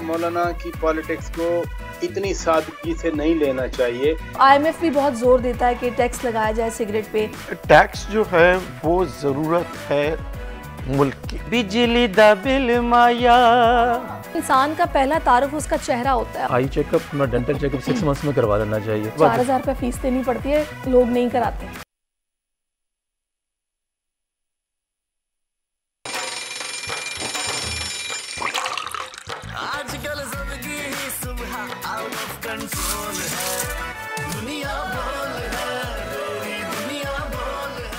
मौलाना की पॉलिटिक्स को इतनी सादगी से नहीं लेना चाहिए। IMF भी बहुत जोर देता है कि टैक्स लगाया जाए सिगरेट पे। टैक्स जो है वो ज़रूरत है मुल्क की। बिजली दा बिल माया। इंसान का पहला तारुफ उसका चेहरा होता है। आई चेकअप ना डेंटल चेकअप 6 मंथ्स में करवा लेना चाहिए। 4000 रुपये फीस देनी पड़ती है, लोग नहीं कराते। आजकल सबकी ही सुबह आउट ऑफ कंट्रोल है, दुनिया बोल है, पूरी दुनिया बोल है।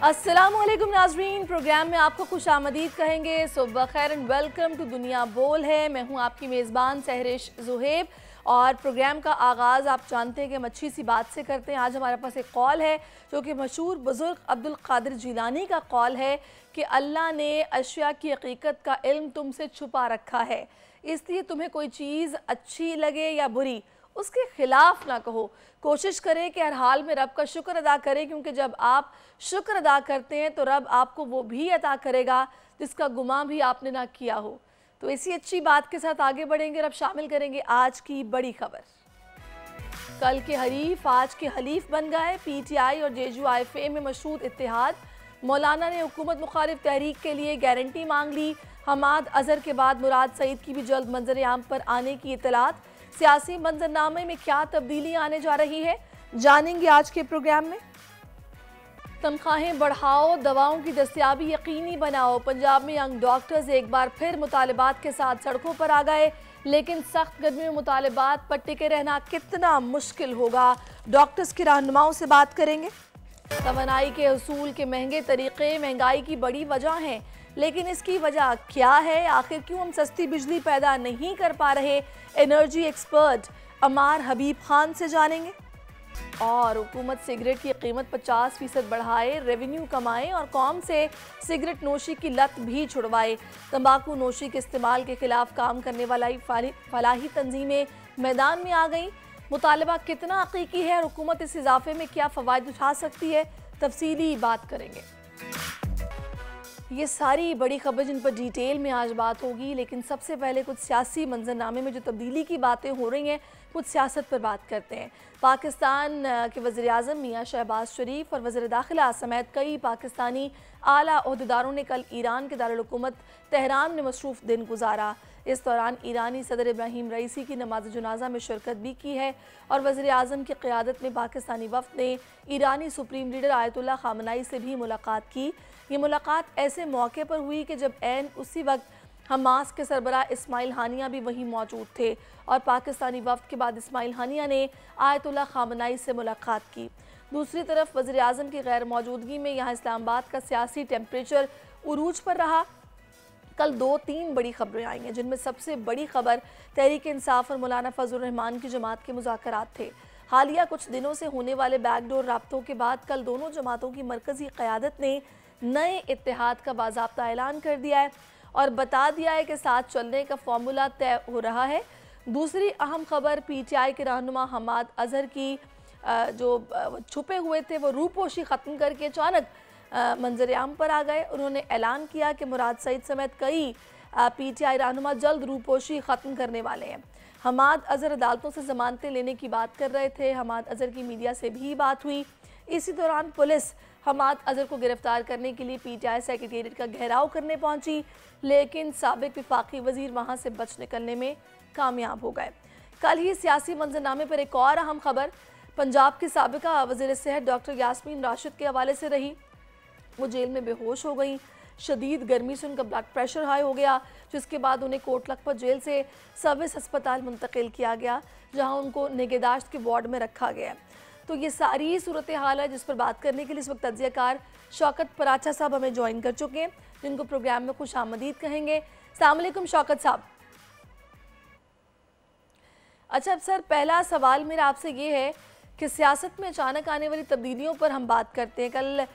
अस्सलामुअलैकुम नाजरीन, प्रोग्राम में आपको खुशामदीद कहेंगे। सुबह खैर एंड वेलकम टू दुनिया बोल है। मैं हूं आपकी मेज़बान सहरिश ज़ुहैब और प्रोग्राम का आगाज़ आप जानते हैं कि हम अच्छी सी बात से करते हैं। आज हमारे पास एक कॉल है जो कि मशहूर बुज़ुर्ग अब्दुल कादिर जिलानी का कॉल है कि अल्लाह ने अशिया की हकीकत का इल्म तुमसे छुपा रखा है, इसलिए तुम्हें कोई चीज़ अच्छी लगे या बुरी उसके ख़िलाफ़ ना कहो। कोशिश करें कि हर हाल में रब का शुक्र अदा करें, क्योंकि जब आप शुक्र अदा करते हैं तो रब आपको वो भी अता करेगा जिसका गुमान भी आपने ना किया हो। तो इसी अच्छी बात के साथ आगे बढ़ेंगे और अब शामिल करेंगे आज की बड़ी खबर। कल के हरीफ आज के हलीफ बन गए। PTI और JUIFA में मशरूत इत्तेहाद। मौलाना ने हुकूमत मुखालिफ तहरीक के लिए गारंटी मांग ली। हमाद अजहर के बाद मुराद सईद की भी जल्द मंजर आम पर आने की इतलात। सियासी मंजरनामे में क्या तब्दीली आने जा रही है, जानेंगे आज के प्रोग्राम में। तनख्वाहें बढ़ाओ, दवाओं की दस्तयाबी यकीनी बनाओ। पंजाब में यंग डॉक्टर्स एक बार फिर मुतालबात के साथ सड़कों पर आ गए, लेकिन सख्त गर्मी में मुतालबात पर टिके रहना कितना मुश्किल होगा, डॉक्टर्स के रहनुमाओं से बात करेंगे। तवानाई के उसूल के महंगे तरीके महंगाई की बड़ी वजह हैं, लेकिन इसकी वजह क्या है, आखिर क्यों हम सस्ती बिजली पैदा नहीं कर पा रहे, एनर्जी एक्सपर्ट अमार हबीब खान से जानेंगे। और हुकूमत सिगरेट की कीमत 50% बढ़ाए, रेवेन्यू कमाए और कौम से सिगरेट नोशी की लत भी छुड़वाए। तंबाकू नोशी के इस्तेमाल के खिलाफ काम करने वाला फलाही तंजीमें मैदान में आ गई। मुतालबा कितना हकीकी है और हुकूमत इस इजाफे में क्या फ़वाइद उठा सकती है, तफसीली बात करेंगे। ये सारी बड़ी खबर जिन पर डिटेल में आज बात होगी, लेकिन सबसे पहले कुछ सियासी मंजरनामे में जो तब्दीली की बातें हो रही हैं, कुछ सियासत पर बात करते हैं। पाकिस्तान के वज़ीर-ए-आज़म मियां शहबाज शरीफ और वज़ीर दाखिला समेत कई पाकिस्तानी आला ओहदेदारों ने कल ईरान के दारुल हुकूमत तेहरान में मसरूफ़ दिन गुजारा। इस दौरान ईरानी सदर इब्राहिम रईसी की नमाज जनाजा में शिरकत भी की है और वज़ीर-ए-आज़म की क़यादत में पाकिस्तानी वफ़द ने ईरानी सुप्रीम लीडर आयतुल्लाह ख़ामनेई से भी मुलाकात की। ये मुलाकात ऐसे मौके पर हुई कि जब ऐन उसी वक्त हमास के सरबराह इस्माइल हानिया भी वहीं मौजूद थे और पाकिस्तानी वफ़द के बाद इस्माइल हानिया ने आयतुल्लाह ख़ामनेई से मुलाकात की। दूसरी तरफ वज़ीर-ए-आज़म की गैर मौजूदगी में यहाँ इस्लामाबाद का सियासी टेम्परेचर उरूज पर रहा। कल 2-3 बड़ी खबरें आई हैं, जिनमें सबसे बड़ी खबर तहरीक इंसाफ और मौलाना फजलुर रहमान की जमात के मुज़ाकरात थे। हालिया कुछ दिनों से होने वाले बैकडोर राब्तों के बाद कल दोनों जमातों की मरकज़ी क़यादत ने नए इत्तेहाद का बाज़ाब्ता ऐलान कर दिया है और बता दिया है कि साथ चलने का फॉर्मूला तय हो रहा है। दूसरी अहम खबर PTI के रहनुमा हमाद अजहर की जो छुपे हुए थे वो रूपोशी ख़त्म करके अचानक मंजर आम पर आ गए। उन्होंने ऐलान किया कि मुराद सईद समेत कई PTI रहनुमा जल्द रूपोशी ख़त्म करने वाले हैं। हमाद अजहर अदालतों से ज़मानतें लेने की बात कर रहे थे। हमाद अजहर की मीडिया से भी बात हुई। इसी दौरान पुलिस हमाद अजहर को गिरफ्तार करने के लिए PTI सेक्रेटेरिएट का घेराव करने पहुंची, लेकिन साबिक विफाकी वजीर वहां से बच निकलने में कामयाब हो गए। कल ही सियासी मंजरनामे पर एक और अहम खबर पंजाब की साबिका वज़ीर सेहत डॉक्टर यास्मीन राशिद के हवाले से रही। वो जेल में बेहोश हो गई। शदीद गर्मी से उनका ब्लड प्रेशर हाई हो गया, जिसके बाद उन्हें कोट लखपत जेल से सर्विस अस्पताल मुंतकिल किया गया, जहां उनको निगहदाश्त के वार्ड में रखा गया। तो ये सारी सूरत हाल है जिस पर बात करने के लिए इस वक्त तज्ज़ियाकार शौकत पराचा साहब हमें ज्वाइन कर चुके हैं, जिनको प्रोग्राम में खुश आमदीद कहेंगे। अस्सलाम वालेकुम शौकत साहब। अच्छा सर, पहला सवाल मेरा आपसे ये है कि सियासत में अचानक आने वाली तब्दीलियों पर हम बात करते हैं। कल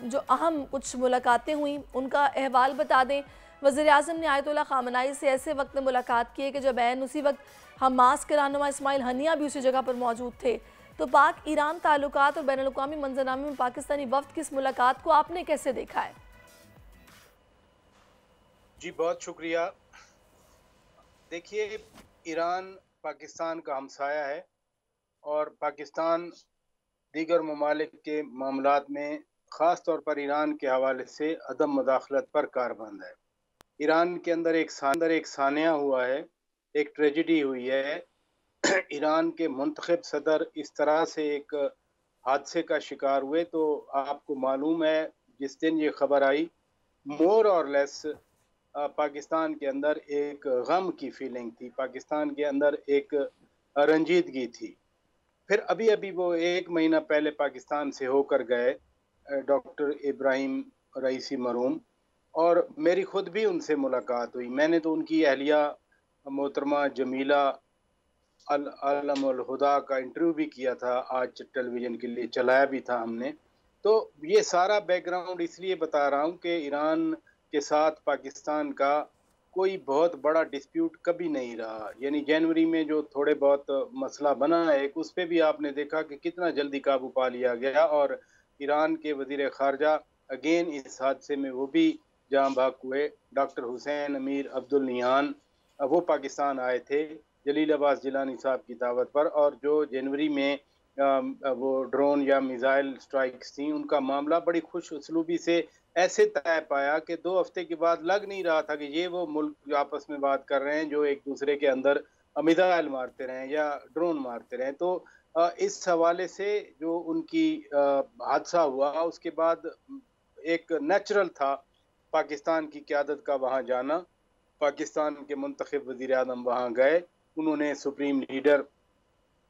जो अहम कुछ मुलाकातें हुई उनका अहवाल बता दें। वज़ीर-ए-आज़म ने आयतुल्लाह ख़ामनेई से ऐसे वक्त में मुलाकात की है कि जब ऐन उसी वक्त हमास के रहनुमा इस्माइल हानिया भी उसी जगह पर मौजूद थे। तो पाक ईरान ताल्लुकात और बैनुल-अक़वामी मंजरनामे में पाकिस्तानी वफ़द की इस मुलाकात को आपने कैसे देखा है? जी बहुत शुक्रिया। देखिए, ईरान पाकिस्तान का हमसाया है और पाकिस्तान दीगर ममालिक के मामलात में ख़ास तौर पर ईरान के हवाले से अदम मुदाखलत पर कारबंद है। ईरान के अंदर एक सानिया हुआ है, एक ट्रेजिडी हुई है। ईरान के मुंतखब सदर इस तरह से एक हादसे का शिकार हुए तो आपको मालूम है, जिस दिन ये खबर आई, मोर और लेस पाकिस्तान के अंदर एक गम की फीलिंग थी, पाकिस्तान के अंदर एक रंजीदगी थी। फिर अभी अभी वो एक महीना पहले पाकिस्तान से होकर गए डॉक्टर इब्राहिम रईसी मरहूम, और मेरी खुद भी उनसे मुलाकात हुई। मैंने तो उनकी अहलिया मोहतरमा जमीला अलमुल हुदा का इंटरव्यू भी किया था, आज टेलीविज़न के लिए चलाया भी था हमने। तो ये सारा बैकग्राउंड इसलिए बता रहा हूँ कि ईरान के साथ पाकिस्तान का कोई बहुत बड़ा डिस्प्यूट कभी नहीं रहा। यानी जनवरी में जो थोड़े बहुत मसला बना है, उस पे भी आपने देखा कि कितना जल्दी काबू पा लिया गया, और ईरान के वज़ीर ख़ारजा अगेन इस हादसे में वो भी जाँ भाग हुए। डॉक्टर हुसैन अमीर अब्दुल निहान वो पाकिस्तान आए थे जलील अब्बास जिलानी साहब की दावत पर, और जो जनवरी में वो ड्रोन या मिसाइल स्ट्राइक्स थी, उनका मामला बड़ी खुश उसलूबी से ऐसे तय पाया कि 2 हफ्ते के बाद लग नहीं रहा था कि ये वो मुल्क आपस में बात कर रहे हैं जो एक दूसरे के अंदर मिसाइल मारते रहें या ड्रोन मारते रहें। तो इस हवाले से जो उनकी हादसा हुआ, उसके बाद एक नेचुरल था पाकिस्तान की क़यादत का वहाँ जाना। पाकिस्तान के मुंतखब वज़ीर आज़म वहाँ गए, उन्होंने सुप्रीम लीडर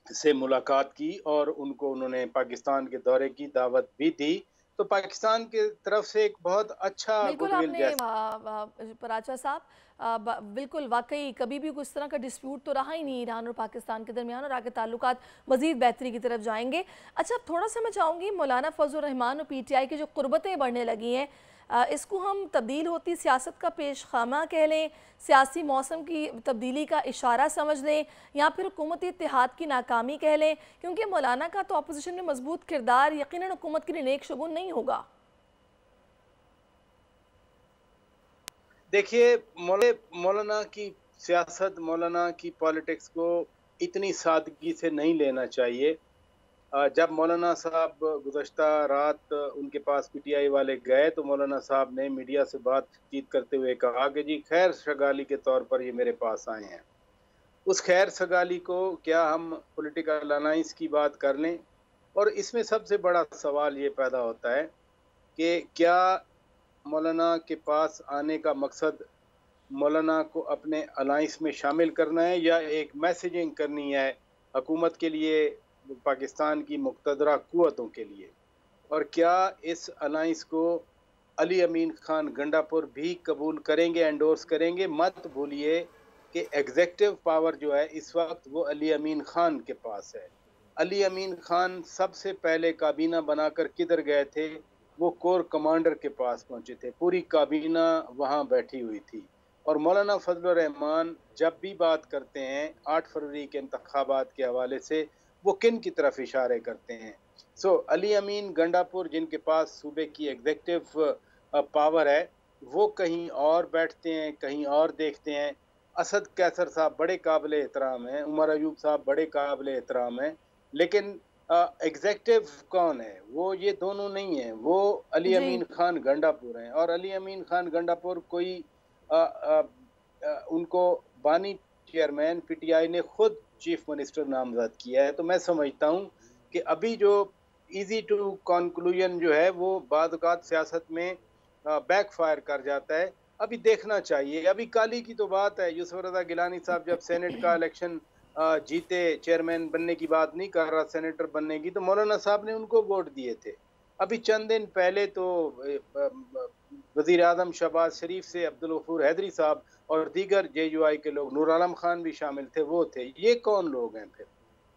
से मुलाकात की और उन्होंने पाकिस्तान के दौरे की दावत भी दी। तो पाकिस्तान की तरफ से एक बहुत अच्छा बिल्कुल गुडविल आपने पराचा साहब बिल्कुल वाकई कभी भी कुछ तरह का डिस्प्यूट तो रहा ही नहीं ईरान और पाकिस्तान के दरमियान, और आगे ताल्लुकात मज़ीद बेहतरी की तरफ जाएंगे। अच्छा, थोड़ा सा मैं चाहूँगी मौलाना फजलुर रहमान और PTI की जो कुर्बतें बढ़ने लगी हैं, इसको हम तब्दील होती सियासत का पेश खामा कह लें, सियासी मौसम की तब्दीली का इशारा समझ लें, या फिर हुकूमती इत्तेहाद की नाकामी कह लें, क्योंकि मौलाना का तो अपोजिशन में मजबूत किरदार यकीनन हुकूमत के लिए नेक शगुन नहीं होगा। देखिए, मौलाना की सियासत, मौलाना की पॉलिटिक्स को इतनी सादगी से नहीं लेना चाहिए। जब मौलाना साहब गुज़श्ता रात उनके पास PTI वाले गए तो मौलाना साहब ने मीडिया से बातचीत करते हुए कहा कि जी खैर सगाली के तौर पर ये मेरे पास आए हैं। उस खैर सगाली को क्या हम पॉलिटिकल अलायंस की बात कर लें? और इसमें सबसे बड़ा सवाल ये पैदा होता है कि क्या मौलाना के पास आने का मकसद मौलाना को अपने अलायंस में शामिल करना है, या एक मैसेजिंग करनी है हुकूमत के लिए, पाकिस्तान की मुक़तदरा क़ुव्वतों के लिए? और क्या इस अलायंस को अली अमीन ख़ान गंडापुर भी कबूल करेंगे, एंडोर्स करेंगे? मत भूलिए कि एग्जेक्टिव पावर जो है इस वक्त वो अली अमीन ख़ान के पास है। अली अमीन ख़ान सबसे पहले काबीना बनाकर किधर गए थे? वो कोर कमांडर के पास पहुँचे थे, पूरी काबीना वहाँ बैठी हुई थी। और मौलाना फजलुर रहमान जब भी बात करते हैं 8 फरवरी के इंतखाबात के हवाले से, वो किन की तरफ इशारे करते हैं? अली अमीन गंडापुर जिनके पास सूबे की एग्जेक्टिव पावर है, वो कहीं और बैठते हैं, कहीं और देखते हैं। असद कैसर साहब बड़े काबिल एहतराम हैं, उमर अयूब साहब बड़े काबिल एहतराम हैं, लेकिन एग्जेक्टिव कौन है? वो ये दोनों नहीं है, वो अली अमीन ख़ान गंडापुर हैं। और अली अमीन ख़ान गंडापुर कोई उनको बानी चेयरमैन PTI ने खुद चीफ मिनिस्टर नामजद किया है। तो मैं समझता हूँ कि अभी जो इजी टू कंक्लूजन जो है वो बाद औक़ात सियासत में बैकफायर कर जाता है। अभी देखना चाहिए। अभी काली की तो बात है, यूसुफ रज़ा गिलानी साहब जब सेनेट का इलेक्शन जीते, चेयरमैन बनने की बात नहीं कर रहा, सेनेटर बनने की, तो मौलाना साहब ने उनको वोट दिए थे। अभी चंद दिन पहले तो वज़ीर आज़म शहबाज शरीफ से अब्दुल गफूर हैदरी साहब और दीगर JUI के लोग, नूर आलम खान भी शामिल थे, वो थे। ये कौन लोग हैं फिर?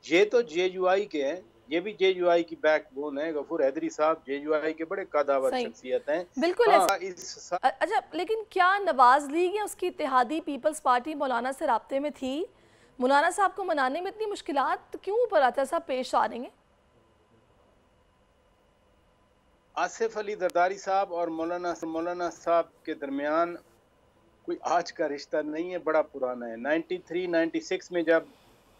ये तो JUI के हैं, ये भी JUI की बैकबोन है। गफूर हैदरी साहब JUI के बड़े कदावर शख्सियत हैं। बिल्कुल अच्छा, लेकिन क्या नवाज लीग या उसकी इत्तेहादी पीपल्स पार्टी मौलाना से राब्ते में थी? मौलाना साहब को मनाने में इतनी मुश्किलात क्यों पराचा साहब पेश आ रही हैं? आसिफ अली जरदारी साहब और मौलाना साहब के दरमियान कोई आज का रिश्ता नहीं है, बड़ा पुराना है। 93-96 में जब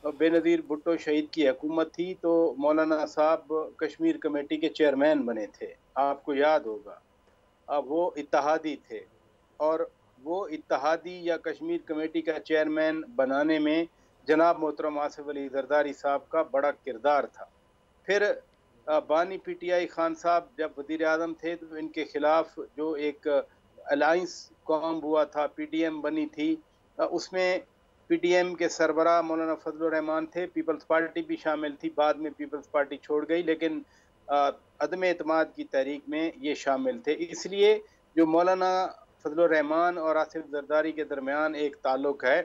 बेनज़ीर भुट्टो शहीद की हुकूमत थी तो मौलाना साहब कश्मीर कमेटी के चेयरमैन बने थे, आपको याद होगा। अब वो इत्तहादी थे और वो इत्तहादी या कश्मीर कमेटी का चेयरमैन बनाने में जनाब मोहतरम आसिफ अली जरदारी साहब का बड़ा किरदार था। फिर बानी पीटीआई खान साहब जब वज़ीर आज़म थे तो इनके खिलाफ जो एक अलायंस कौम हुआ था, पीडीएम बनी थी, उसमें पीडीएम के सरबराह मौलाना फजलुर रहमान थे, पीपल्स पार्टी भी शामिल थी, बाद में पीपल्स पार्टी छोड़ गई, लेकिन अदम एतमाद की तहरीक में ये शामिल थे। इसलिए जो मौलाना फजलुर रहमान और आसिफ जरदारी के दरमियान एक ताल्लुक़ है,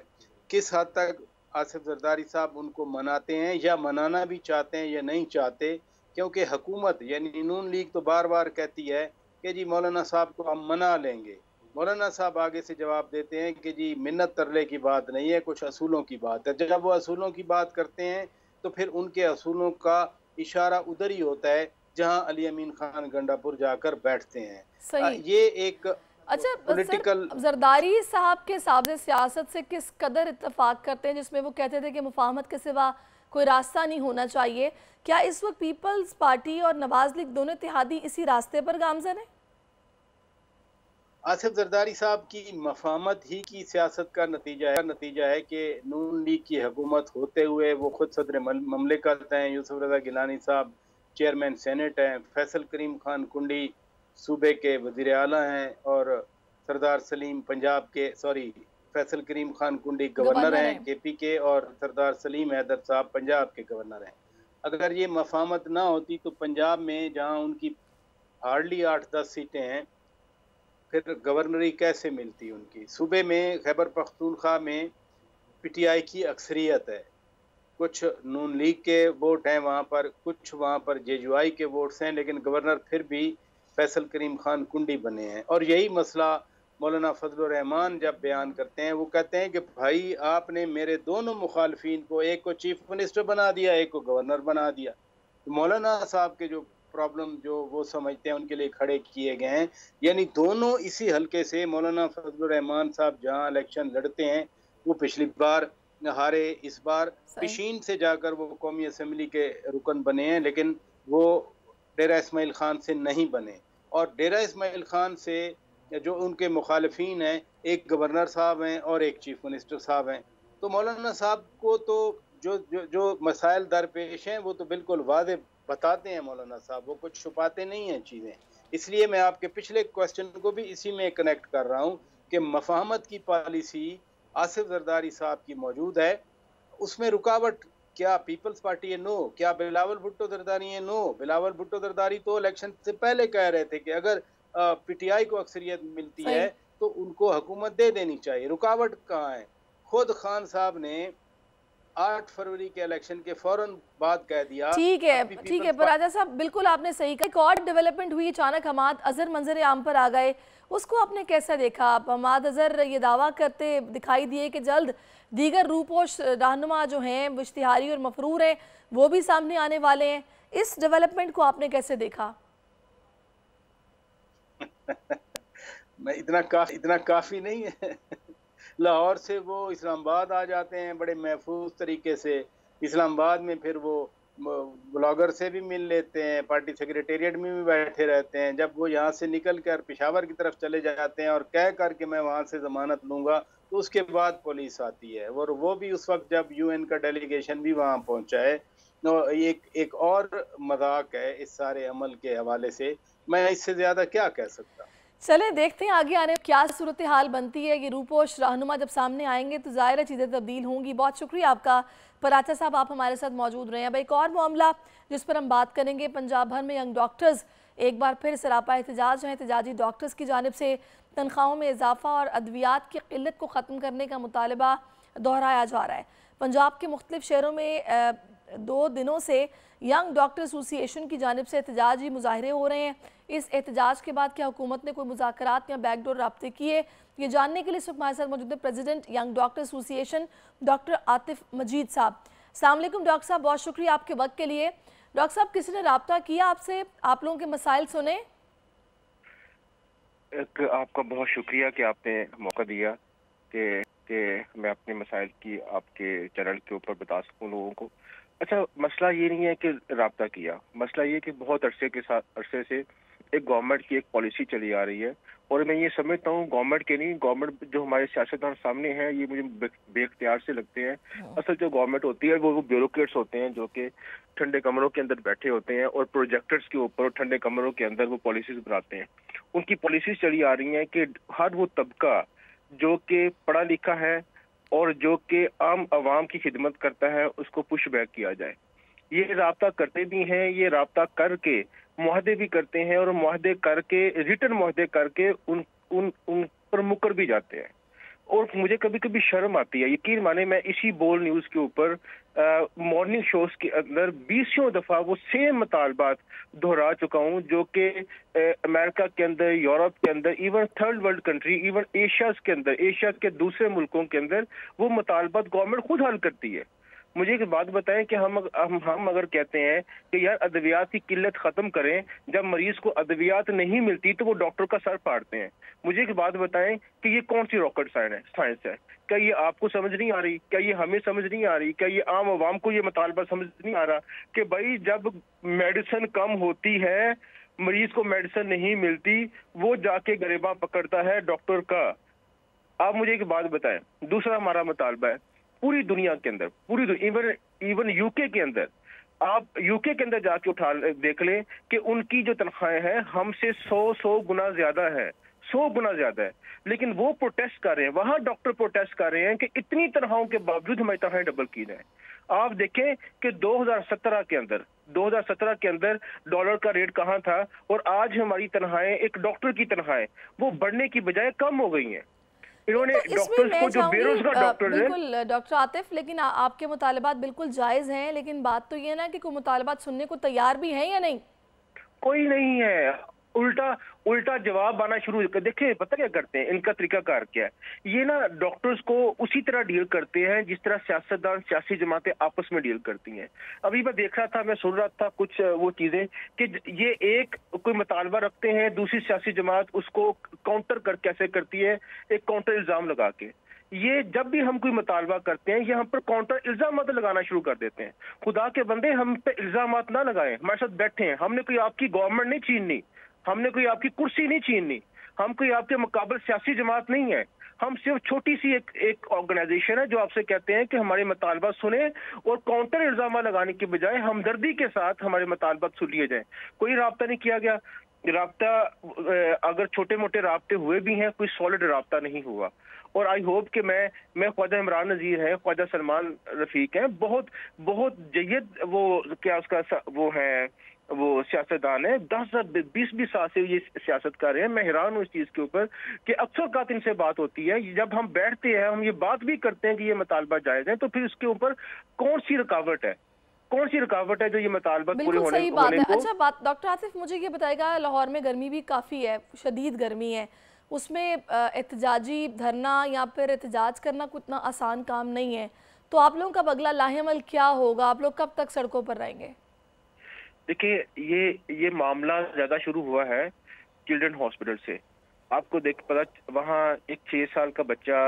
किस हद तक आसिफ जरदारी साहब उनको मनाते हैं या मनाना भी चाहते हैं या नहीं चाहते, क्योंकि हुकूमत यानी नून लीग तो बार बार कहती है कि जी मौलाना साहब को हम मना लेंगे। मौलाना साहब आगे से जवाब देते हैं कि जी मिन्नत तरले की बात नहीं है, कुछ असूलों की बात है। जब वो असूलों की बात करते हैं तो फिर उनके असूलों का इशारा उधर ही होता है जहां अली अमीन खान गंडापुर जाकर बैठते हैं। ये एक अच्छा पॉलिटिकल। जरदारी साहब के हिसाब से सियासत से किस कदर इत्तेफाक करते हैं, जिसमें वो कहते थे कि मुफाहमत के सिवा कोई रास्ता नहीं होना चाहिए। क्या इस वक्त पीपल्स पार्टी और नवाज लीग दोनों इत्तेहादी इसी रास्ते पर गामजन है? आसिफ जरदारी साहब की मफाहमत ही की सियासत का नतीजा है कि नून लीग की हुकूमत होते हुए वो खुद सदर ममलिकत हैं, यूसुफ रज़ा गिलानी साहब चेयरमैन सेनेट हैं, फैसल करीम खान कुंडी सूबे के वज़ीर आला हैं और सरदार सलीम पंजाब के फैसल करीम खान कुंडी गवर्नर हैं केपी के, और सरदार सलीम हैदर साहब पंजाब के गवर्नर हैं। अगर ये मफाहमत ना होती तो पंजाब में जहाँ उनकी हार्डली 8-10 सीटें हैं, फिर गवर्नरी कैसे मिलती उनकी। सूबे में खैबर पख्तूनख्वा में पीटीआई की अक्सरियत है, कुछ नून लीग के वोट हैं वहाँ पर, कुछ वहाँ पर जेजुआई के वोट्स हैं, लेकिन गवर्नर फिर भी फैसल करीम खान कुंडी बने हैं। और यही मसला मौलाना फजलुर रहमान जब बयान करते हैं, वो कहते हैं कि भाई आपने मेरे दोनों मुखालफिन को, एक को चीफ मिनिस्टर बना दिया, एक को गवर्नर बना दिया। तो मौलाना साहब के जो प्रॉब्लम जो वो समझते हैं उनके लिए खड़े किए गए हैं, यानी दोनों इसी हल्के से। मौलाना फजलुर रहमान साहब जहाँ इलेक्शन लड़ते हैं वो पिछली बार हारे, इस बार पिशीन से जाकर वो कौमी असम्बली के रुकन बने हैं, लेकिन वो डेरा इस्माइल खान से नहीं बने। और डेरा इस्माइल खान से जो उनके मुखालफिन हैं, एक गवर्नर साहब हैं और एक चीफ मिनिस्टर साहब हैं। तो मौलाना साहब को तो जो मसाइल दरपेश हैं वो तो बिल्कुल वाज़ेह बताते हैं मौलाना साहब, वो कुछ छुपाते नहीं हैं चीज़ें। इसलिए मैं आपके पिछले क्वेश्चन को भी इसी में कनेक्ट कर रहा हूँ कि मफाहमत की पॉलिसी आसिफ जरदारी साहब की मौजूद है, उसमें रुकावट क्या पीपल्स पार्टी है? नो। क्या बिलावल भुट्टो जरदारी है? नो। बिलावल भुट्टो जरदारी तो इलेक्शन से पहले कह रहे थे कि अगर पीटीआई को अक्सरियत मिलती है तो उनको हुकूमत दे देनी चाहिए। रुकावट कहाँ है? खुद खान साहब ने 8 फरवरी के इलेक्शन के फौरन बाद कह दिया। ठीक है पर राजा साहब बिल्कुल आपने सही कहा। एक और डेवलपमेंट हुई, अचानक हमाद अजहर मंजर आम पर आ गए, उसको आपने कैसा देखा? आप हमाद अजहर ये दावा करते दिखाई दिए कि जल्द दीगर रूपोश रहनुमा जो हैं, इश्तिहारी और मफरूर हैं, वो भी सामने आने वाले हैं। इस डेवलपमेंट को आपने कैसे देखा? मैं इतना काफ़ी नहीं है। लाहौर से वो इस्लामाबाद आ जाते हैं बड़े महफूज तरीके से, इस्लामाबाद में फिर वो ब्लॉगर से भी मिल लेते हैं, पार्टी सेक्रेटेरिएट में भी बैठे रहते हैं। जब वो यहाँ से निकल कर पेशावर की तरफ चले जाते हैं और कह कर के मैं वहाँ से ज़मानत लूँगा, तो उसके बाद पुलिस आती है। और वो भी उस वक्त जब यूएन का डेलीगेशन भी वहाँ पहुँचा है। तो एक और मजाक है इस सारे अमल के हवाले से, मैं इससे ज़्यादा क्या कह सकता। चले देखते हैं आगे आने क्या सूरत हाल बनती है। ये रूपोश रहनुमा जब सामने आएंगे तो ज़ाहिर है चीज़ें तब्दील होंगी। बहुत शुक्रिया आपका पराचा साहब, आप हमारे साथ मौजूद रहे हैं। अब एक और मामला जिस पर हम बात करेंगे, पंजाब भर में यंग डॉक्टर्स एक बार फिर सरापा एहतजाज हैं। एहतजाजी डॉक्टर्स की जानिब से तनख्वाहों में इजाफा और अद्वियात की किल्लत को ख़त्म करने का मुतालबा दोहराया जा रहा है। पंजाब के मुख्तलिफ शहरों में 2 दिनों से यंग डॉक्टर एसोसिएशन की जानिब से एहतजाजी मुजाहरे हो रहे हैं। इस एहतजाज के बाद क्या हुकूमत ने कोई मुज़ाकरात या बैकडोर राब्ते किए, ये जानने के लिए हमारे साथ मौजूद है president young doctor association doctor Atif Majeed sahab. अस्सलाम वालेकुम डॉक्टर साहब, बहुत शुक्रिया आपके वक्त के लिए। डॉक्टर साहब, किसी ने राब्ता किया आपसे, आप लोगों के मसाइल सुने? आपका बहुत शुक्रिया कि आपने मौका दिया। कि मैं अपने मसाइल की आपके चैनल के ऊपर बता सकूं लोगों को। अच्छा, मसला ये नहीं है कि राब्ता किया, मसला ये कि बहुत अरसे से एक गवर्नमेंट की एक पॉलिसी चली आ रही है, और मैं ये समझता हूँ गवर्नमेंट के नहीं, गवर्नमेंट जो हमारे सियासतदान सामने हैं ये मुझे बेख्तियार से लगते हैं। असल जो गवर्नमेंट होती है वो ब्यूरोक्रेट्स होते हैं जो कि ठंडे कमरों के अंदर बैठे होते हैं और प्रोजेक्टर्स के ऊपर ठंडे कमरों के अंदर वो पॉलिसीज बनाते हैं। उनकी पॉलिसीज चली आ रही हैं कि हर वो तबका जो कि पढ़ा लिखा है और जो कि आम आवाम की खिदमत करता है उसको पुश बैक किया जाए। ये राब्ता करते भी हैं, ये राब्ता करके मुआहदे भी करते हैं, और मुआहदे करके रिटर्न मुआहदे करके उन उन उन पर मुकर भी जाते हैं। और मुझे कभी कभी शर्म आती है, यकीन माने मैं इसी बोल न्यूज के ऊपर मॉर्निंग शोज के अंदर 20 दफा वो सेम मुतालबात दोहरा चुका हूँ जो कि अमेरिका के अंदर, यूरोप के अंदर, even third world country, even Asia के अंदर, एशिया के दूसरे मुल्कों के अंदर वो मुतालबात गवर्नमेंट खुद हल करती है। मुझे एक बात बताएं कि हम अगर कहते हैं कि यार अद्वियात की किल्लत खत्म करें, जब मरीज को अद्वियात नहीं मिलती तो वो डॉक्टर का सर फाड़ते हैं। मुझे एक बात बताएं कि ये कौन सी रॉकेट साइंस है? क्या ये आपको समझ नहीं आ रही? क्या ये हमें समझ नहीं आ रही? क्या ये आम आवाम को ये मुतालबा समझ नहीं आ रहा कि भाई जब मेडिसिन कम होती है, मरीज को मेडिसिन नहीं मिलती, वो जाके गरेबा पकड़ता है डॉक्टर का। आप मुझे एक बात बताएं, दूसरा हमारा मुतालबा है पूरी दुनिया के अंदर, इवन यूके के अंदर, आप यूके के अंदर जाके देख लें कि उनकी जो तनख्वाहें हैं हमसे 100 गुना ज्यादा है, 100 गुना ज्यादा है। लेकिन वो प्रोटेस्ट कर रहे हैं, वहां डॉक्टर प्रोटेस्ट कर रहे हैं कि इतनी तनख्वाहों के बावजूद हमारी तनख्वाहें डबल की जाए। आप देखें कि 2017 के अंदर डॉलर का रेट कहां था, और आज हमारी तनख्वाहें, एक डॉक्टर की तनख्वाहें वो बढ़ने की बजाय कम हो गई हैं। इन्होंने तो डॉक्टर्स को, जो बेरोजगार डॉक्टर्स हैं, बिल्कुल डॉक्टर आतिफ, लेकिन आपके मुतालबात बिल्कुल जायज़ हैं, लेकिन बात तो ये ना कि कोई मुतालबात सुनने को तैयार भी हैं या नहीं? कोई नहीं है। उल्टा जवाब आना शुरू कर। देखिए पता क्या करते हैं, इनका तरीकाकार क्या है, ये ना डॉक्टर्स को उसी तरह डील करते हैं जिस तरह सियासतदान, सियासी जमातें आपस में डील करती हैं। अभी मैं देख रहा था, मैं सुन रहा था कुछ वो चीजें कि ये एक कोई मुतालबा रखते हैं, दूसरी सियासी जमात उसको काउंटर कैसे करती है, एक काउंटर इल्जाम लगा के। ये जब भी हम कोई मुतालबा करते हैं ये हम पर काउंटर इल्जाम लगाना शुरू कर देते हैं। खुदा के बंदे, हम पे इल्जाम ना लगाएं, हमारे साथ बैठे हैं। हमने कोई आपकी गवर्नमेंट नहीं छीननी, हमने कोई आपकी कुर्सी नहीं छीननी, हम कोई आपके मुकाबले सियासी जमात नहीं है। हम सिर्फ छोटी सी एक ऑर्गेनाइजेशन है जो आपसे कहते हैं कि हमारे मुतालबा सुने, और काउंटर इल्जाम लगाने के बजाय हमदर्दी के साथ हमारे मुतालबा सुन लिए जाए। कोई राब्ता नहीं किया गया। राब्ता, अगर छोटे मोटे राब्ते हुए भी हैं, कोई सॉलिड राब्ता नहीं हुआ। और आई होप कि मैं ख्वाजा इमरान नज़ीर है, ख्वाजा सलमान रफीक हैं, बहुत जयद वो क्या उसका वो है, वो सियासतदान है, 10-20 साल से ये सियासत कर रहे हैं। मैं हैरान हूँ इस चीज के ऊपर कि अक्सर कात इनसे बात होती है, जब हम बैठते हैं, हम ये बात भी करते हैं कि ये मुतालबा जायज है, तो फिर उसके ऊपर कौन सी रुकावट है जो ये मुतालबा पूरे होने सही बात है। अच्छा बात डॉक्टर आतिफ, मुझे ये बताएगा, लाहौर में गर्मी भी काफ़ी है, शदीद गर्मी है, उसमें एहतजाजी धरना या फिर एहतजाज करना उतना आसान काम नहीं है, तो आप लोगों का अगला लाहेमल क्या होगा? आप लोग कब तक सड़कों पर रहेंगे? देखिए ये मामला ज्यादा शुरू हुआ है चिल्ड्रन हॉस्पिटल से। आपको पता, वहाँ एक 6 साल का बच्चा,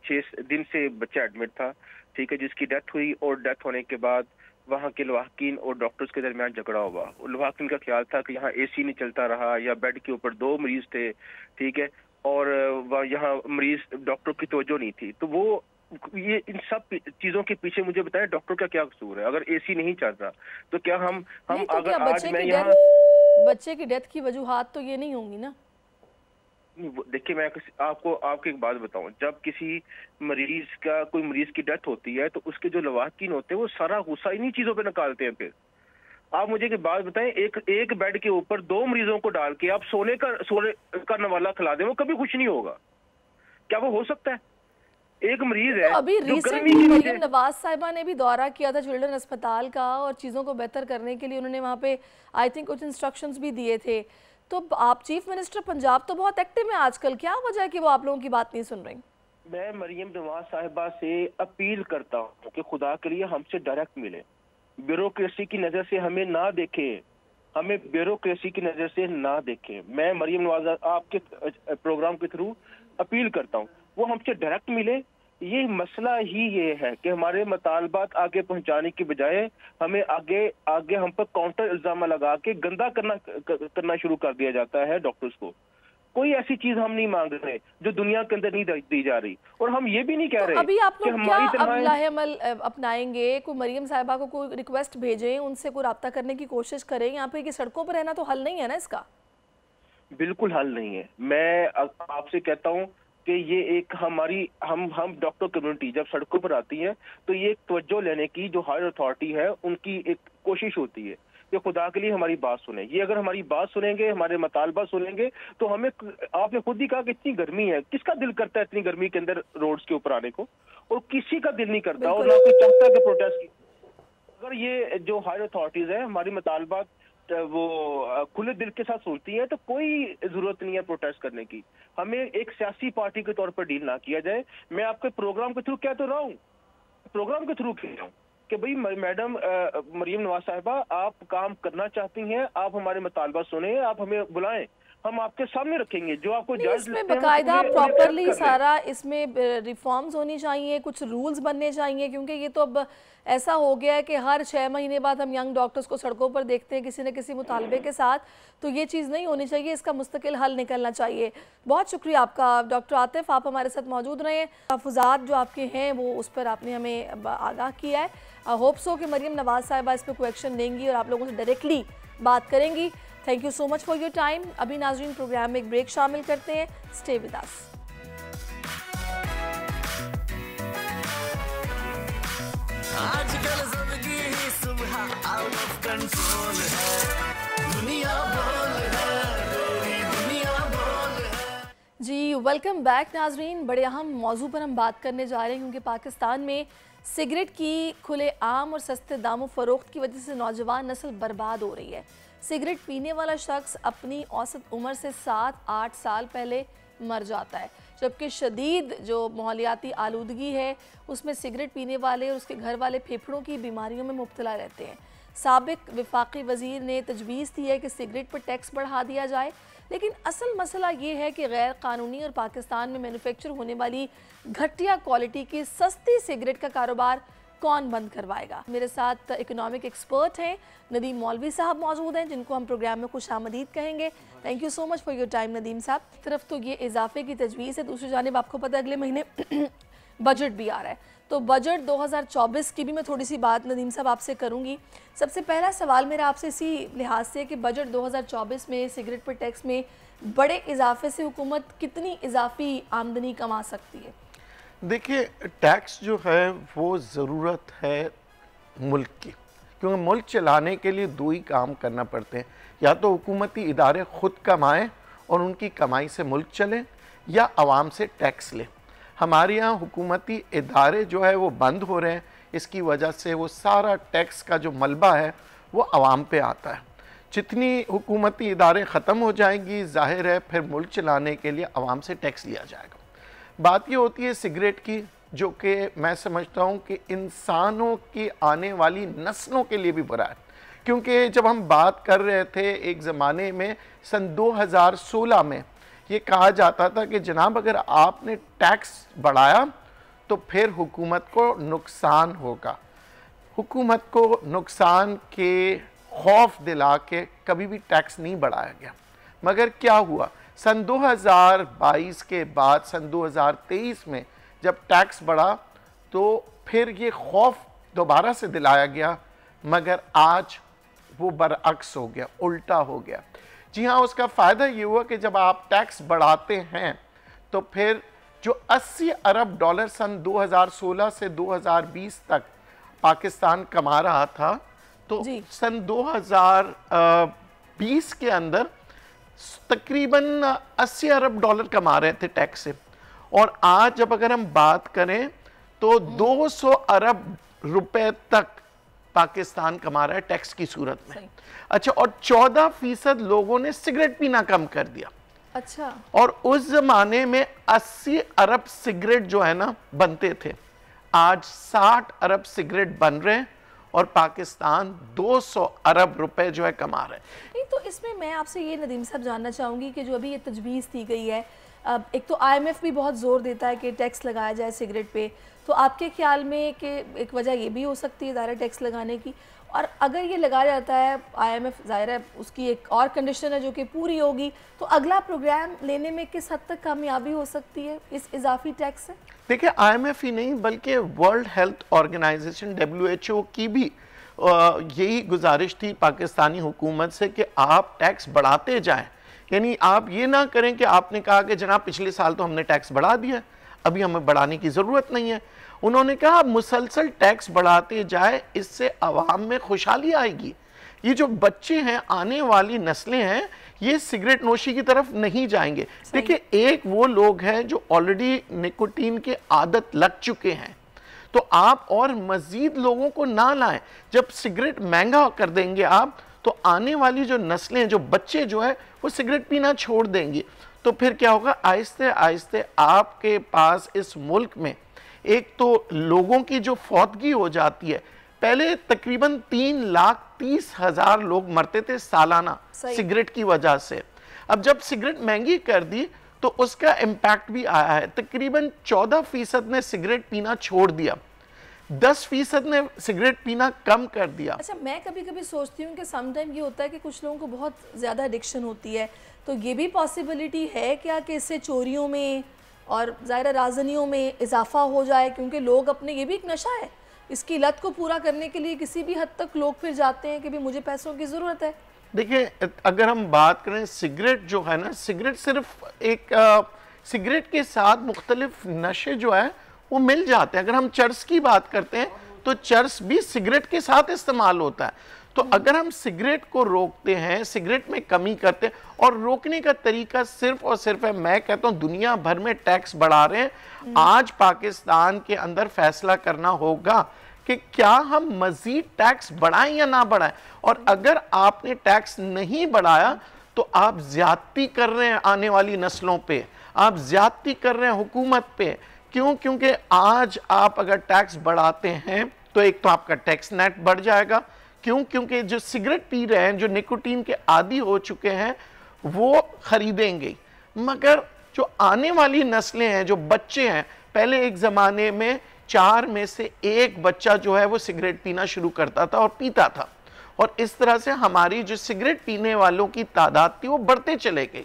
6 दिन से बच्चा एडमिट था, ठीक है, जिसकी डेथ हुई, और डेथ होने के बाद वहाँ के लवाहकीन और डॉक्टर्स के दरमियान झगड़ा हुआ। लवाहकीन का ख्याल था कि यहाँ एसी नहीं चलता रहा, या बेड के ऊपर 2 मरीज थे, ठीक है, और यहाँ मरीज डॉक्टर की तवज्जो नहीं थी। तो वो ये इन सब चीजों के पीछे मुझे बताएं डॉक्टर का क्या कसूर है? अगर एसी नहीं चल रहा तो क्या हम तो अगर क्या आज मैं यहाँ बच्चे की डेथ की वजूहात तो ये नहीं होंगी ना? देखिए मैं आपको एक बात बताऊं, जब किसी कोई मरीज की डेथ होती है तो उसके जो लवाहकीन होते हैं वो सारा गुस्सा इन्हीं चीजों पे निकालते हैं। फिर आप मुझे एक बात बताएं, एक बेड के ऊपर 2 मरीजों को डाल के आप सोने का नवाला खिला दें, वो कभी कुछ नहीं होगा? क्या वो हो सकता है? एक मरीज है, तो अभी रिसेंटली मरियम नवाज साहिबा ने भी दौरा किया था चिल्ड्रन अस्पताल का, और चीज़ों को बेहतर करने के लिए उन्होंने वहाँ पे आई थिंक कुछ इंस्ट्रक्शंस भी दिए थे। तो आप चीफ मिनिस्टर पंजाब तो बहुत एक्टिव हैं आजकल, क्या वजह है कि वो आप लोगों की बात नहीं सुन रही? मैं मरियम नवाज साहिबा से अपील करता हूँ कि खुदा के लिए हमसे डायरेक्ट मिले, ब्यूरोक्रेसी की नज़र से हमें ना देखें, हमें ब्यूरोक्रेसी की नज़र से ना देखें। मैं मरियम नवाज आपके प्रोग्राम के थ्रू अपील करता हूँ, वो हमसे डायरेक्ट मिले। ये मसला ही ये है कि हमारे मुतालबात आगे पहुंचाने की बजाय हमें आगे आगे हम पर काउंटर इल्जाम लगा के गंदा करना शुरू कर दिया जाता है डॉक्टर्स को। कोई ऐसी चीज हम नहीं मांग रहे जो दुनिया के अंदर नहीं दी जा रही, और हम ये भी नहीं कह रहे तो अभी आप कि लोग क्या हमारी अब लाहेअमल अपनाएंगे? कोई मरियम साहिबा को कोई रिक्वेस्ट भेजें, उनसे कोई रब्ता करने की कोशिश करें? यहाँ पे कि सड़कों पर रहना तो हल नहीं है ना इसका? बिल्कुल हल नहीं है। मैं आपसे कहता हूँ कि ये एक हमारी हम डॉक्टर कम्युनिटी जब सड़कों पर आती है तो ये एक तवज्जो लेने की जो हायर अथॉरिटी है उनकी एक कोशिश होती है कि खुदा के लिए हमारी बात सुने। ये अगर हमारी बात सुनेंगे, हमारे मुतालबा सुनेंगे, तो हमें, आपने खुद ही कहा कि इतनी गर्मी है, किसका दिल करता है इतनी गर्मी के अंदर रोड्स के ऊपर आने को? और किसी का दिल नहीं करता, और ना कोई चाहता कि प्रोटेस्ट की। अगर ये जो हायर अथॉरिटीज है हमारी मुतालबात वो खुले दिल के साथ सोचती है तो कोई जरूरत नहीं है प्रोटेस्ट करने की। हमें एक सियासी पार्टी के तौर पर डील ना किया जाए। मैं आपके प्रोग्राम के थ्रू कह तो रहा हूँ, प्रोग्राम के थ्रू कह रहा हूँ कि भाई मैडम मरियम नवाज साहिबा, आप काम करना चाहती हैं, आप हमारे मुतालबा सुने, आप हमें बुलाएं, हम आपके सामने रखेंगे जो आपको इसमें बकायदा प्रॉपरली सारा इसमें रिफॉर्म्स होनी चाहिए, कुछ रूल्स बनने चाहिए, क्योंकि ये तो अब ऐसा हो गया है कि हर 6 महीने बाद हम यंग डॉक्टर्स को सड़कों पर देखते हैं किसी न किसी मुतालबे के साथ। तो ये चीज़ नहीं होनी चाहिए, इसका मुस्तकिल हल निकलना चाहिए। बहुत शुक्रिया आपका डॉक्टर आतिफ, आप हमारे साथ मौजूद रहे। तहफ़्फ़ुज़ात जो आपके हैं वो उस पर आपने हमें आगाह किया है। होप सो कि मरियम नवाज साहिबा इस पर कोई एक्शन लेंगी और आप लोगों से डायरेक्टली बात करेंगी। Thank you so much for your time. अभी नाज़रीन प्रोग्राम में एक ब्रेक शामिल करते हैं। Stay with us. आजकल जिंदगी ही सुबह आउट ऑफ कंट्रोल है, दुनिया बोल है, तेरी दुनिया बोल है। जी वेलकम बैक नाजरीन। बड़े अहम मौजू पर हम बात करने जा रहे हैं, क्योंकि पाकिस्तान में सिगरेट की खुले आम और सस्ते दामों फ़रोख्त की वजह से नौजवान नस्ल बर्बाद हो रही है। सिगरेट पीने वाला शख्स अपनी औसत उम्र से 7-8 साल पहले मर जाता है, जबकि शदीद जो माहौलियाती आलूदगी है उसमें सिगरेट पीने वाले और उसके घर वाले फेफड़ों की बीमारियों में मुब्तला रहते हैं। साबिक वफाकी वज़ीर ने तजवीज़ दी है कि सिगरेट पर टैक्स बढ़ा दिया जाए, लेकिन असल मसला ये है कि गैर कानूनी और पाकिस्तान में मैन्युफैक्चर होने वाली घटिया क्वालिटी की सस्ती सिगरेट का कारोबार कौन बंद करवाएगा। मेरे साथ इकोनॉमिक एक्सपर्ट हैं नदीम मौलवी साहब मौजूद हैं, जिनको हम प्रोग्राम में खुशामदीद कहेंगे। Thank you so much for your time Nadeem साहब। एक तरफ तो ये इजाफे की तजवीज़ है, दूसरी जानिब आपको पता है अगले महीने बजट भी आ रहा है, तो बजट 2024 की भी मैं थोड़ी सी बात नदीम साहब आपसे करूँगी। सबसे पहला सवाल मेरा आपसे इसी लिहाज से कि बजट 2024 में सिगरेट पर टैक्स में बड़े इजाफे से हुकूमत कितनी इजाफी आमदनी कमा सकती है? देखिए, टैक्स जो है वो ज़रूरत है मुल्क की, क्योंकि मुल्क चलाने के लिए दो ही काम करना पड़ते हैं, या तो हुकूमती इदारे ख़ुद कमाएं और उनकी कमाई से मुल्क चले, या आवाम से टैक्स लें। हमारे यहाँ हुकूमती इदारे जो है वो बंद हो रहे हैं, इसकी वजह से वो सारा टैक्स का जो मलबा है वो आवाम पे आता है। जितनी हुकूमती इदारे ख़त्म हो जाएंगी, जाहिर है फिर मुल्क चलाने के लिए आवाम से टैक्स लिया जाएगा। बात ये होती है सिगरेट की, जो कि मैं समझता हूँ कि इंसानों की आने वाली नस्लों के लिए भी बुरा है, क्योंकि जब हम बात कर रहे थे एक ज़माने में सन 2016 में ये कहा जाता था कि जनाब अगर आपने टैक्स बढ़ाया तो फिर हुकूमत को नुकसान होगा। हुकूमत को नुकसान के खौफ दिला के कभी भी टैक्स नहीं बढ़ाया गया, मगर क्या हुआ, सन 2022 के बाद सन 2023 में जब टैक्स बढ़ा तो फिर ये खौफ दोबारा से दिलाया गया, मगर आज वो बरअक्स हो गया, उल्टा हो गया। जी हाँ, उसका फ़ायदा ये हुआ कि जब आप टैक्स बढ़ाते हैं तो फिर जो 80 अरब डॉलर सन 2016 से 2020 तक पाकिस्तान कमा रहा था, तो सन 2020 के अंदर तकरीबन 80 अरब डॉलर कमा रहे थे टैक्स से, और आज जब अगर हम बात करें तो 200 अरब रुपए तक पाकिस्तान कमा रहा है टैक्स की सूरत में। अच्छा, और 14% लोगों ने सिगरेट पीना कम कर दिया। अच्छा, और उस जमाने में 80 अरब सिगरेट जो है ना बनते थे, आज 60 अरब सिगरेट बन रहे हैं और पाकिस्तान 200 अरब रुपए जो है कमा रहे हैं। नहीं, तो इसमें मैं आपसे ये नदीम साहब जानना चाहूँगी कि जो अभी ये तजवीज़ दी गई है अब एक तो IMF भी बहुत ज़ोर देता है कि टैक्स लगाया जाए सिगरेट पे, तो आपके ख्याल में कि एक वजह ये भी हो सकती है ज़ाहिर टैक्स लगाने की, और अगर ये लगाया जाता है IMF ज़ाहिर है उसकी एक और कंडीशन है जो कि पूरी होगी, तो अगला प्रोग्राम लेने में किस हद तक कामयाबी हो सकती है इस इजाफी टैक्स से? देखिए IMF ही नहीं बल्कि वर्ल्ड हेल्थ ऑर्गेनाइजेशन WHO की भी यही गुजारिश थी पाकिस्तानी हुकूमत से कि आप टैक्स बढ़ाते जाएं, यानी आप ये ना करें कि आपने कहा कि जनाब पिछले साल तो हमने टैक्स बढ़ा दिया, अभी हमें बढ़ाने की ज़रूरत नहीं है। उन्होंने कहा मुसलसल टैक्स बढ़ाते जाए, इससे आवाम में खुशहाली आएगी। ये जो बच्चे हैं, आने वाली नस्लें हैं, ये सिगरेट नोशी की तरफ नहीं जाएंगे। देखिए एक वो लोग हैं जो ऑलरेडी निकोटीन के आदत लग चुके हैं, तो आप और मजीद लोगों को ना लाएं। जब सिगरेट महंगा कर देंगे आप, तो आने वाली जो नस्लें, जो बच्चे जो है वो सिगरेट पीना छोड़ देंगे। तो फिर क्या होगा, आहिस्ते आहिस्ते आपके पास इस मुल्क में एक तो लोगों की जो फौतगी हो जाती है, पहले तकरीबन 3,30,000 लोग मरते थे सालाना सिगरेट की वजह से। अब जब सिगरेट महंगी कर दी तो उसका इम्पैक्ट भी आया है। तकरीबन 14% ने सिगरेट पीना छोड़ दिया, 10% ने सिगरेट पीना कम कर दिया। अच्छा, मैं कभी कभी सोचती हूँ कि समटाइम ये होता है कि कुछ लोगों को बहुत ज़्यादा एडिक्शन होती है, तो ये भी पॉसिबिलिटी है क्या कि इससे चोरियों में और ज़ाहिर राजनियों में इजाफा हो जाए, क्योंकि लोग अपने, ये भी एक नशा है, इसकी लत को पूरा करने के लिए किसी भी हद तक लोग फिर जाते हैं कि भी मुझे पैसों की ज़रूरत है। देखिए अगर हम बात करें सिगरेट जो है ना, सिगरेट सिर्फ एक सिगरेट के साथ मुख्तलिफ नशे जो है वो मिल जाते हैं। अगर हम चर्स की बात करते हैं तो चर्स भी सिगरेट के साथ इस्तेमाल होता है। तो अगर हम सिगरेट को रोकते हैं, सिगरेट में कमी करते हैं, और रोकने का तरीका सिर्फ और सिर्फ है, मैं कहता हूँ दुनिया भर में टैक्स बढ़ा रहे हैं, आज पाकिस्तान के अंदर फैसला करना होगा कि क्या हम मजीद टैक्स बढ़ाएं या ना बढ़ाएं। और अगर आपने टैक्स नहीं बढ़ाया तो आप ज्यादती कर रहे हैं आने वाली नस्लों पे, आप ज्यादती कर रहे हैं हुकूमत पे। क्यों? क्योंकि आज आप अगर टैक्स बढ़ाते हैं तो एक तो आपका टैक्स नेट बढ़ जाएगा। क्यों? क्योंकि जो सिगरेट पी रहे हैं, जो निकोटीन के आदी हो चुके हैं, वो खरीदेंगे, मगर जो आने वाली नस्लें हैं, जो बच्चे हैं, पहले एक ज़माने में 4 में से 1 बच्चा जो है वो सिगरेट पीना शुरू करता था और पीता था, और इस तरह से हमारी जो सिगरेट पीने वालों की तादाद थी वो बढ़ते चले गई।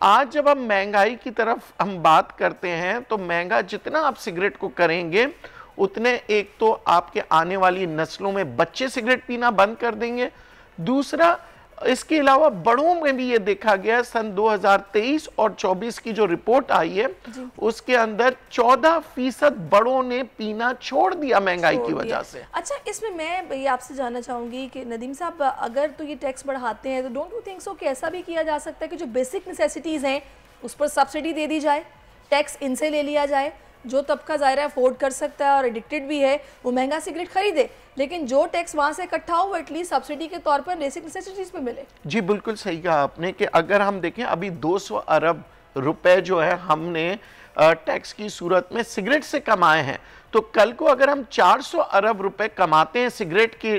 आज जब हम महंगाई की तरफ हम बात करते हैं तो महंगा जितना आप सिगरेट को करेंगे उतने एक तो आपके आने वाली नस्लों में बच्चे सिगरेट पीना बंद कर देंगे। दूसरा, इसके अलावा बड़ों में भी ये देखा गया, सन 2023 और 24 की जो रिपोर्ट आई है उसके अंदर 14% बड़ों ने पीना छोड़ दिया महंगाई की वजह से। अच्छा, इसमें मैं ये आपसे जानना चाहूंगी कि नदीम साहब, अगर तो ये टैक्स बढ़ाते हैं तो डोंट यू थिंक सो कि ऐसा भी किया जा सकता है कि जो बेसिक नेसेसिटीज़ हैं उस पर सब्सिडी दे दी जाए, टैक्स इनसे ले लिया जाए, जो तबका ज़ाहिर है अफोर्ड कर सकता है और एडिक्टेड भी है वो महंगा सिगरेट खरीदे, लेकिन जो टैक्स वहाँ से इकट्ठा हो वो एटलीस्ट सब्सिडी के तौर पर बेसिक नेसेसिटीज़ पे मिले। जी बिल्कुल सही कहा आपने कि अगर हम देखें अभी 200 अरब रुपए जो है हमने टैक्स की सूरत में सिगरेट से कमाए हैं, तो कल को अगर हम 400 अरब रुपए कमाते हैं सिगरेट की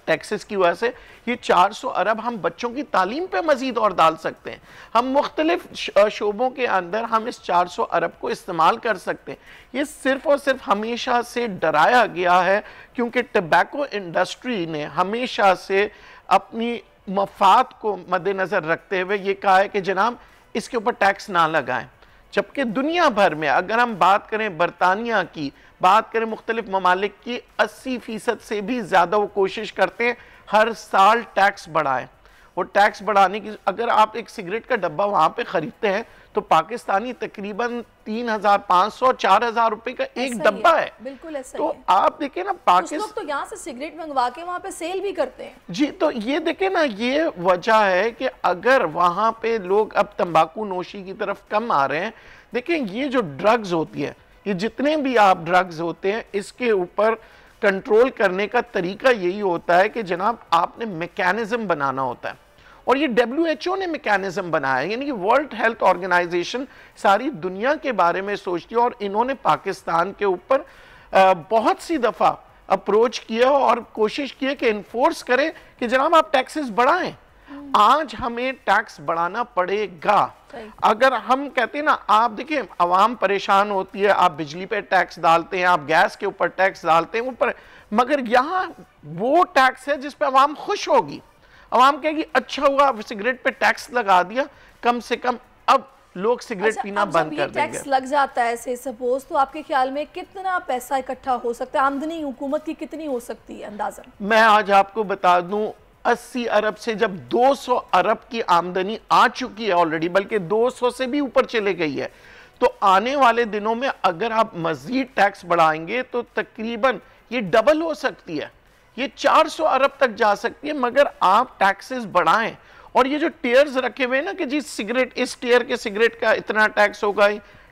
टैक्सेस की वजह से, ये 400 अरब हम बच्चों की तालीम पे मजीद और डाल सकते हैं। हम मुख्तलिफ शोबों के अंदर हम इस 400 अरब को इस्तेमाल कर सकते हैं। ये सिर्फ और सिर्फ हमेशा से डराया गया है, क्योंकि टबैको इंडस्ट्री ने हमेशा से अपनी मफाद को मद्देनज़र रखते हुए ये कहा है कि जनाब इसके ऊपर टैक्स ना लगाएं। जबकि दुनिया भर में अगर हम बात करें, बरतानिया की बात करें, मुख्तलिफ ममालिक की, 80% से भी ज़्यादा वो कोशिश करते हैं हर साल टैक्स बढ़ाएं। वो टैक्स बढ़ाने की, अगर आप एक सिगरेट का डब्बा वहाँ पे ख़रीदते हैं तो पाकिस्तानी तकरीबन 3,500-4,000 रुपए का एक डब्बा है। बिल्कुल ऐसा तो आप देखें ना, पाकिस्तान तो यहाँ से सिगरेट मंगवा के वहाँ पे सेल भी करते हैं जी। तो ये देखें ना, ये वजह है कि अगर वहाँ पे लोग अब तंबाकू नोशी की तरफ कम आ रहे हैं। देखें, ये जो ड्रग्स होती है, ये जितने भी आप ड्रग्स होते हैं, इसके ऊपर कंट्रोल करने का तरीका यही होता है कि जनाब आपने मैकेनिज्म बनाना होता है, और ये WHO ने मैकेनिज्म बनाया है, यानी कि वर्ल्ड हेल्थ ऑर्गेनाइजेशन सारी दुनिया के बारे में सोचती है, और इन्होंने पाकिस्तान के ऊपर बहुत सी दफ़ा अप्रोच किया और कोशिश की है कि इन्फोर्स करें कि जनाब आप टैक्सेस बढ़ाएं। आज हमें टैक्स बढ़ाना पड़ेगा। अगर हम कहते हैं ना, आप देखिए आवाम परेशान होती है, आप बिजली पे टैक्स डालते हैं, आप गैस के ऊपर टैक्स डालते हैं ऊपर, मगर यहाँ वो टैक्स है जिस पे आवाम खुश होगी। आवाम कहेगी अच्छा हुआ सिगरेट पे टैक्स लगा दिया, कम से कम अब लोग सिगरेट पीना बंद कर देंगे। टैक्स लग जाता है ऐसे सपोज, तो आपके ख्याल में कितना पैसा इकट्ठा हो सकता है? आमदनी हुकूमत की कितनी हो सकती है अंदाजा? मैं आज आपको बता दूं 80 अरब से जब 200 अरब की आमदनी आ चुकी है ऑलरेडी, बल्कि 200 से भी ऊपर चले गई है, तो आने वाले दिनों में अगर आप मजीद टैक्स बढ़ाएंगे तो तकरीबन ये डबल हो सकती है, ये 400 अरब तक जा सकती है। मगर आप टैक्सेस बढ़ाएं, और ये जो टियर्स रखे हुए हैं ना कि जी सिगरेट, इस टियर के सिगरेट का इतना टैक्स होगा,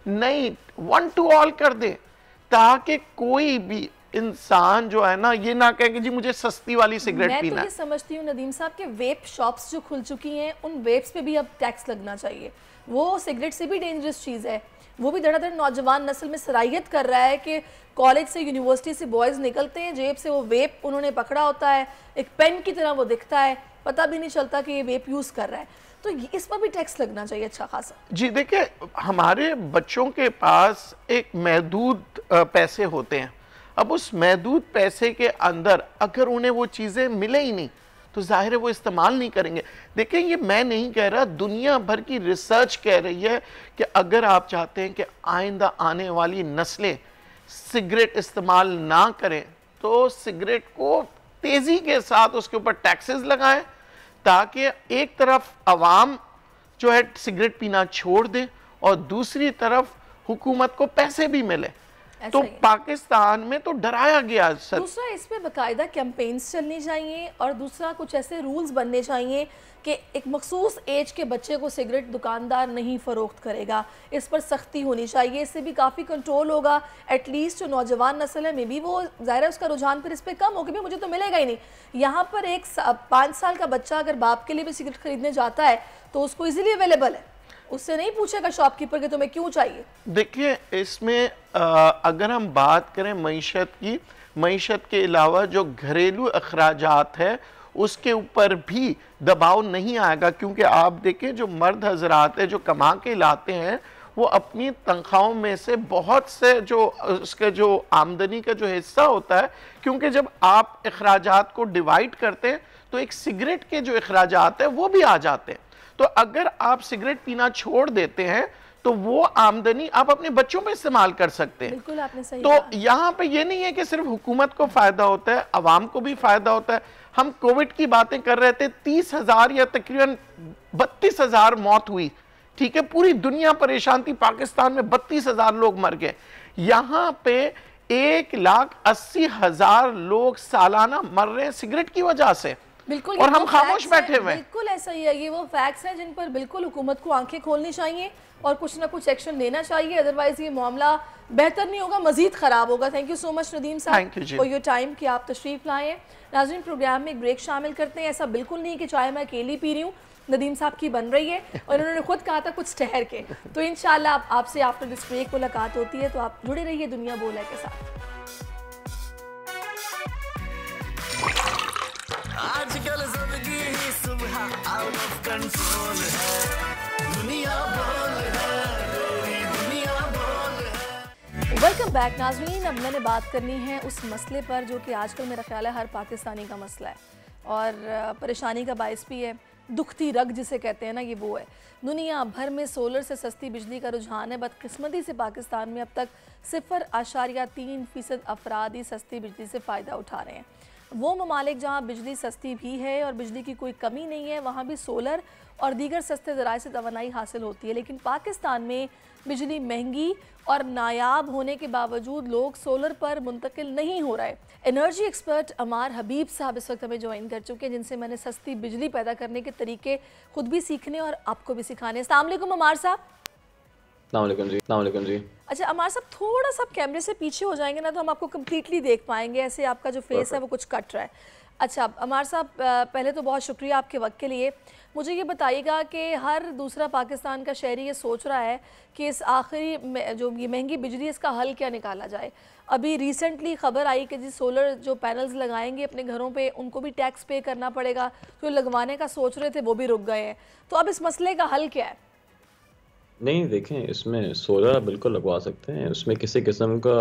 नहीं, 1 to all कर दे, ताकि कोई भी इंसान जो है ना ये ना कहे कि जी मुझे सस्ती वाली सिगरेट पीना है। मैं तो ये समझती हूँ नदीम साहब के वेप शॉप्स जो खुल चुकी हैं, उन वेप्स पे भी अब टैक्स लगना चाहिए। वो सिगरेट से भी डेंजरस चीज़ है, वो भी धड़ाधड़ नौजवान नस्ल में सराहियत कर रहा है कि कॉलेज से, यूनिवर्सिटी से बॉयज़ निकलते हैं, जेब से वो वेप उन्होंने पकड़ा होता है, एक पेन की तरह वो दिखता है, पता भी नहीं चलता कि ये वेप यूज़ कर रहा है, तो इस पर भी टैक्स लगना चाहिए अच्छा खासा। जी देखिए, हमारे बच्चों के पास एक महदूद पैसे होते हैं, अब उस महदूद पैसे के अंदर अगर उन्हें वो चीज़ें मिले ही नहीं तो जाहिर है वो इस्तेमाल नहीं करेंगे। देखिए ये मैं नहीं कह रहा, दुनिया भर की रिसर्च कह रही है कि अगर आप चाहते हैं कि आइंदा आने वाली नस्लें सिगरेट इस्तेमाल ना करें तो सिगरेट को तेज़ी के साथ उसके ऊपर टैक्सेस लगाएं, ताकि एक तरफ आवाम जो है सिगरेट पीना छोड़ दे और दूसरी तरफ हुकूमत को पैसे भी मिले। तो पाकिस्तान में तो डराया गया सर। दूसरा इस पे बाकायदा कैंपेन्स चलनी चाहिए, और दूसरा कुछ ऐसे रूल्स बनने चाहिए कि एक मखसूस एज के बच्चे को सिगरेट दुकानदार नहीं फ़रोख्त करेगा, इस पर सख्ती होनी चाहिए। इससे भी काफ़ी कंट्रोल होगा, एटलीस्ट जो नौजवान नस्ल है में भी वो ज़ाहिर है उसका रुझान फिर इस पर कम हो कि मुझे तो मिलेगा ही नहीं। यहाँ पर एक 5 साल का बच्चा अगर बाप के लिए भी सिगरेट खरीदने जाता है तो उसको ईजिली अवेलेबल है, उससे नहीं पूछेगा शॉपकीपर कि तुम्हें क्यों चाहिए। देखिए इसमें अगर हम बात करें मईशत के अलावा जो घरेलू अखराजात है उसके ऊपर भी दबाव नहीं आएगा, क्योंकि आप देखें जो मर्द हजरात है जो कमा के लाते हैं वो अपनी तनख्वाहों में से बहुत से जो उसके जो आमदनी का जो हिस्सा होता है, क्योंकि जब आप अखराजात को डिवाइड करते हैं तो एक सिगरेट के जो अखराजात है वो भी आ जाते हैं। तो अगर आप सिगरेट पीना छोड़ देते हैं तो वो आमदनी आप अपने बच्चों पे इस्तेमाल कर सकते हैं। बिल्कुल आपने सही तो कहा। यहाँ पे ये नहीं है कि सिर्फ हुकूमत को फायदा होता है, आवाम को भी फायदा होता है। हम कोविड की बातें कर रहे थे, 30,000 या तकरीबन 32,000 मौत हुई, ठीक है, पूरी दुनिया परेशान थी, पाकिस्तान में 32,000 लोग मर गए। यहाँ पे 1,80,000 लोग सालाना मर रहे हैं सिगरेट की वजह से, बिल्कुल, और हम खामोश बैठे हुए हैं। बिल्कुल ऐसा ही है, ये वो फैक्ट्स हैं जिन पर बिल्कुल हुकूमत को आंखें खोलनी चाहिए और कुछ ना कुछ एक्शन लेना चाहिए, अदरवाइज ये मामला बेहतर नहीं होगा, मजीद खराब होगा। Thank you so much Nadeem साहब फॉर योर टाइम कि आप तशरीफ लाए हैं। नाज़रीन प्रोग्राम में एक ब्रेक शामिल करते हैं। ऐसा बिल्कुल नहीं कि चाय मैं अकेली पी रही हूँ, नदीम साहब की बन रही है और उन्होंने खुद कहा था कुछ ठहर के, तो इंशाल्लाह आपसे आफ्टर दिस ब्रेक मुलाकात होती है, तो आप जुड़े रहिए दुनिया बोल है के साथ। आजकल सबकी ही सुबह आउट ऑफ कंट्रोल है, दुनिया बोल है, दुनिया बोल है। वेलकम बैक नाज़रीन। अब मैंने बात करनी है उस मसले पर जो कि आजकल मेरा ख्याल है हर पाकिस्तानी का मसला है और परेशानी का बायस भी है, दुखती रग जिसे कहते हैं ना, ये वो है। दुनिया भर में सोलर से सस्ती बिजली का रुझान है। बदकिस्मती से पाकिस्तान में अब तक 0.3% अफराद ही सस्ती बिजली से फ़ायदा उठा रहे हैं। वो ममालिक जहाँ बिजली सस्ती भी है और बिजली की कोई कमी नहीं है, वहाँ भी सोलर और दीगर सस्ते ज़राए से तवानाई हासिल होती है, लेकिन पाकिस्तान में बिजली महंगी और नायाब होने के बावजूद लोग सोलर पर मुंतकिल नहीं हो रहे। एनर्जी एक्सपर्ट अमार हबीब साहब इस वक्त हमें ज्वाइन कर चुके हैं, जिनसे मैंने सस्ती बिजली पैदा करने के तरीके खुद भी सीखने और आपको भी सिखाने। अस्सलाम वालेकुम अमार साहब। अस्सलाम जी। अच्छा अमार साहब, थोड़ा सा कैमरे से पीछे हो जाएंगे ना तो हम आपको कम्प्लीटली देख पाएंगे, ऐसे आपका जो फेस है वो कुछ कट रहा है। अच्छा अमार साहब, पहले तो बहुत शुक्रिया आपके वक्त के लिए। मुझे ये बताइएगा कि हर दूसरा पाकिस्तान का शहरी ये सोच रहा है कि इस आखिरी जो ये महंगी बिजली, इसका हल क्या निकाला जाए। अभी रिसेंटली ख़बर आई कि जी सोलर जो पैनल्स लगाएंगे अपने घरों पे उनको भी टैक्स पे करना पड़ेगा, जो लगवाने का सोच रहे थे वो भी रुक गए हैं। तो अब इस मसले का हल क्या है? नहीं देखें, इसमें सोलर बिल्कुल लगवा सकते हैं, उसमें किसी किस्म का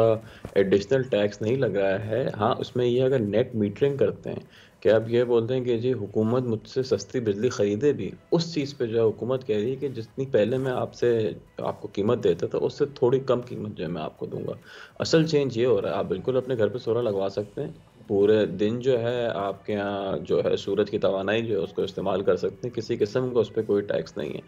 एडिशनल टैक्स नहीं लग रहा है। हाँ, उसमें ये अगर नेट मीटरिंग करते हैं कि आप ये बोलते हैं कि जी हुकूमत मुझसे सस्ती बिजली ख़रीदे भी, उस चीज़ पे जो है हुकूमत कह रही है कि जितनी पहले मैं आपको कीमत देता था उससे थोड़ी कम कीमत जो है मैं आपको दूंगा। असल चेंज ये हो रहा है, आप बिल्कुल अपने घर पे सोलर लगवा सकते हैं, पूरे दिन जो है आपके यहाँ जो है सूरज की तवानाई जो है उसको इस्तेमाल कर सकते हैं, किसी किस्म का उस पर कोई टैक्स नहीं है।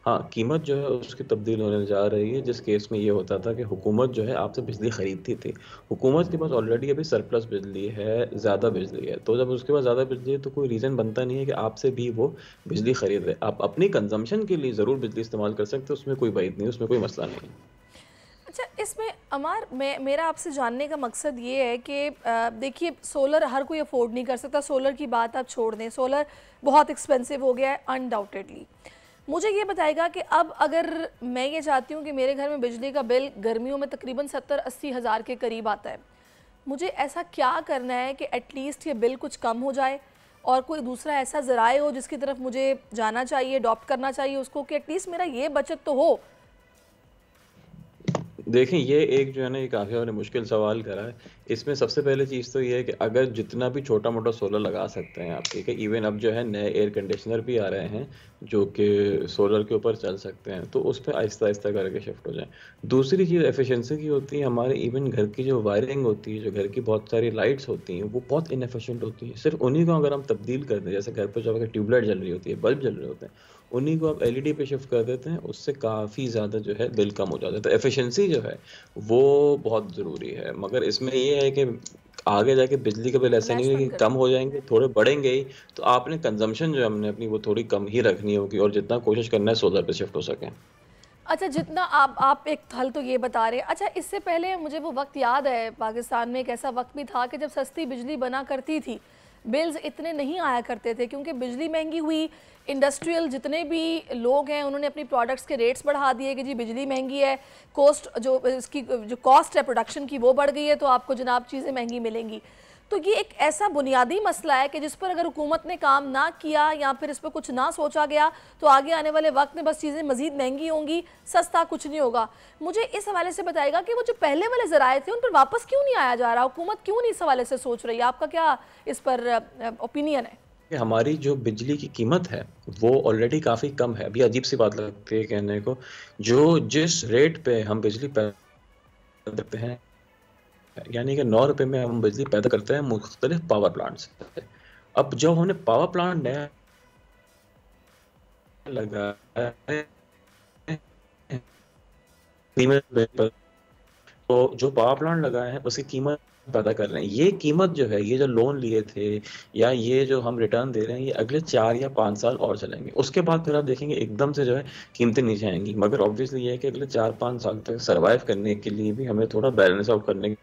हाँ, कीमत जो है उसकी तब्दील होने जा रही है। जिस केस में ये होता था कि हुकूमत जो है आपसे बिजली खरीदती थी, हुकूमत के पास ऑलरेडी अभी सरप्लस बिजली है, ज़्यादा बिजली है, तो जब उसके पास ज़्यादा बिजली है तो कोई रीज़न बनता नहीं है कि आपसे भी वो बिजली खरीद रहे। आप अपनी कंजम्पशन के लिए ज़रूर बिजली इस्तेमाल कर सकते हो, उसमें कोई बात नहीं, उसमें कोई मसला नहीं। अच्छा, इसमें अमार मेरा आपसे जानने का मकसद ये है कि देखिए सोलर हर कोई अफोर्ड नहीं कर सकता। सोलर की बात आप छोड़ दें, सोलर बहुत एक्सपेंसिव हो गया है अनडाउटेडली। मुझे ये बताएगा कि अब अगर मैं ये चाहती हूँ कि मेरे घर में बिजली का बिल गर्मियों में तकरीबन 70-80 हज़ार के करीब आता है, मुझे ऐसा क्या करना है कि एटलीस्ट ये बिल कुछ कम हो जाए, और कोई दूसरा ऐसा ज़राए हो जिसकी तरफ मुझे जाना चाहिए, अडॉप्ट करना चाहिए उसको, कि एटलीस्ट मेरा ये बचत तो हो। देखें, ये एक जो है ना, ये काफ़ी आपने मुश्किल सवाल करा है। इसमें सबसे पहले चीज़ तो ये है कि अगर जितना भी छोटा मोटा सोलर लगा सकते हैं आप, ठीक है, इवन अब जो है नए एयर कंडीशनर भी आ रहे हैं जो कि सोलर के ऊपर चल सकते हैं, तो उस पर आहिस्ता आहिस्ता करके शिफ्ट हो जाएं। दूसरी चीज़ एफिशिएंसी की होती है। हमारे इवन घर की जो वायरिंग होती है, जो घर की बहुत सारी लाइट्स होती हैं, वो बहुत इनएफिशिएंट होती हैं। सिर्फ उन्हीं को अगर हम तब्दील कर दें, जैसे घर पर जब अगर ट्यूबलाइट जल रही होती है, बल्ब जल रहे होते हैं, उन्हीं को आप एलईडी पे शिफ्ट कर देते हैं, उससे काफ़ी ज़्यादा जो है बिल कम हो जाता है। तो एफिशिएंसी जो है वो बहुत ज़रूरी है। मगर इसमें ये है कि आगे जाके बिजली के बिल ऐसे नहीं है कि कम हो जाएंगे, थोड़े बढ़ेंगे ही, तो आपने कंजम्पशन जो है हमने अपनी वो थोड़ी कम ही रखनी होगी, और जितना कोशिश करना है सोलर पे शिफ्ट हो सके। अच्छा, जितना आप एक हल तो ये बता रहे हैं। अच्छा, इससे पहले मुझे वो वक्त याद है, पाकिस्तान में एक ऐसा वक्त भी था कि जब सस्ती बिजली बना करती थी, बिल्स इतने नहीं आया करते थे, क्योंकि बिजली महंगी हुई। इंडस्ट्रियल जितने भी लोग हैं उन्होंने अपनी प्रोडक्ट्स के रेट्स बढ़ा दिए कि जी बिजली महंगी है, कॉस्ट जो इसकी जो कॉस्ट है प्रोडक्शन की वो बढ़ गई है, तो आपको जनाब चीज़ें महंगी मिलेंगी। तो ये एक ऐसा बुनियादी मसला है कि जिस पर अगर हुकूमत ने काम ना किया या फिर इस पर कुछ ना सोचा गया, तो आगे आने वाले वक्त में बस चीज़ें मज़ीद महंगी होंगी, सस्ता कुछ नहीं होगा। मुझे इस हवाले से बताएगा कि वो जो पहले वाले ज़राए थे उन पर वापस क्यों नहीं आया जा रहा, हुकूमत क्यों नहीं इस हवाले से सोच रही है? आपका क्या इस पर ओपिनियन है? कि हमारी जो बिजली की कीमत है वो ऑलरेडी काफ़ी कम है। अभी अजीब सी बात लगती है कहने को, जो जिस रेट पे हम बिजली पैदा करते हैं, यानी कि 9 रुपए में हम बिजली पैदा करते हैं मुख्तलिफ पावर प्लांट से। अब जब हमने पावर प्लांट नया लगाया है तो जो पावर प्लांट लगाए हैं उसकी कीमत पैदा कर रहे हैं। ये कीमत जो है, ये जो लोन लिए थे या ये जो हम रिटर्न दे रहे हैं, ये अगले 4 या 5 साल और चलेंगे। उसके बाद फिर आप देखेंगे एकदम से जो है कीमतें नीचे आएंगी। मगर ऑब्वियसली ये है कि अगले 4-5 साल तक सर्वाइव करने के लिए भी हमें थोड़ा बैलेंस आउट करने की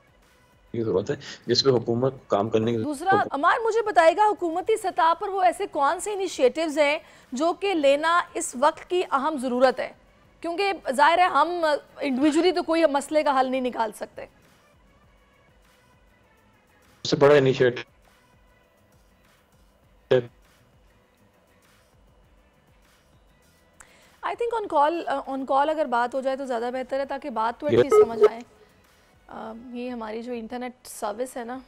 जरूरत है, जिसपे हुकूमत काम करने की। दूसरा अमार, मुझे बताएगा हुकूमती सतह पर वो ऐसे कौन से इनिशिएटिव्स हैं जो कि लेना इस वक्त की अहम ज़रूरत है, क्योंकि जाहिर है हम इंडिविजुअली तो कोई मसले का हल नहीं निकाल सकते। सबसे बड़ा initiative I think on call अगर बात हो जाए तो ज़्यादा बेहतर है, ताकि बात तो एटलीस्ट समझ आए। ये हमारी जो इंटरनेट सर्विस है ना,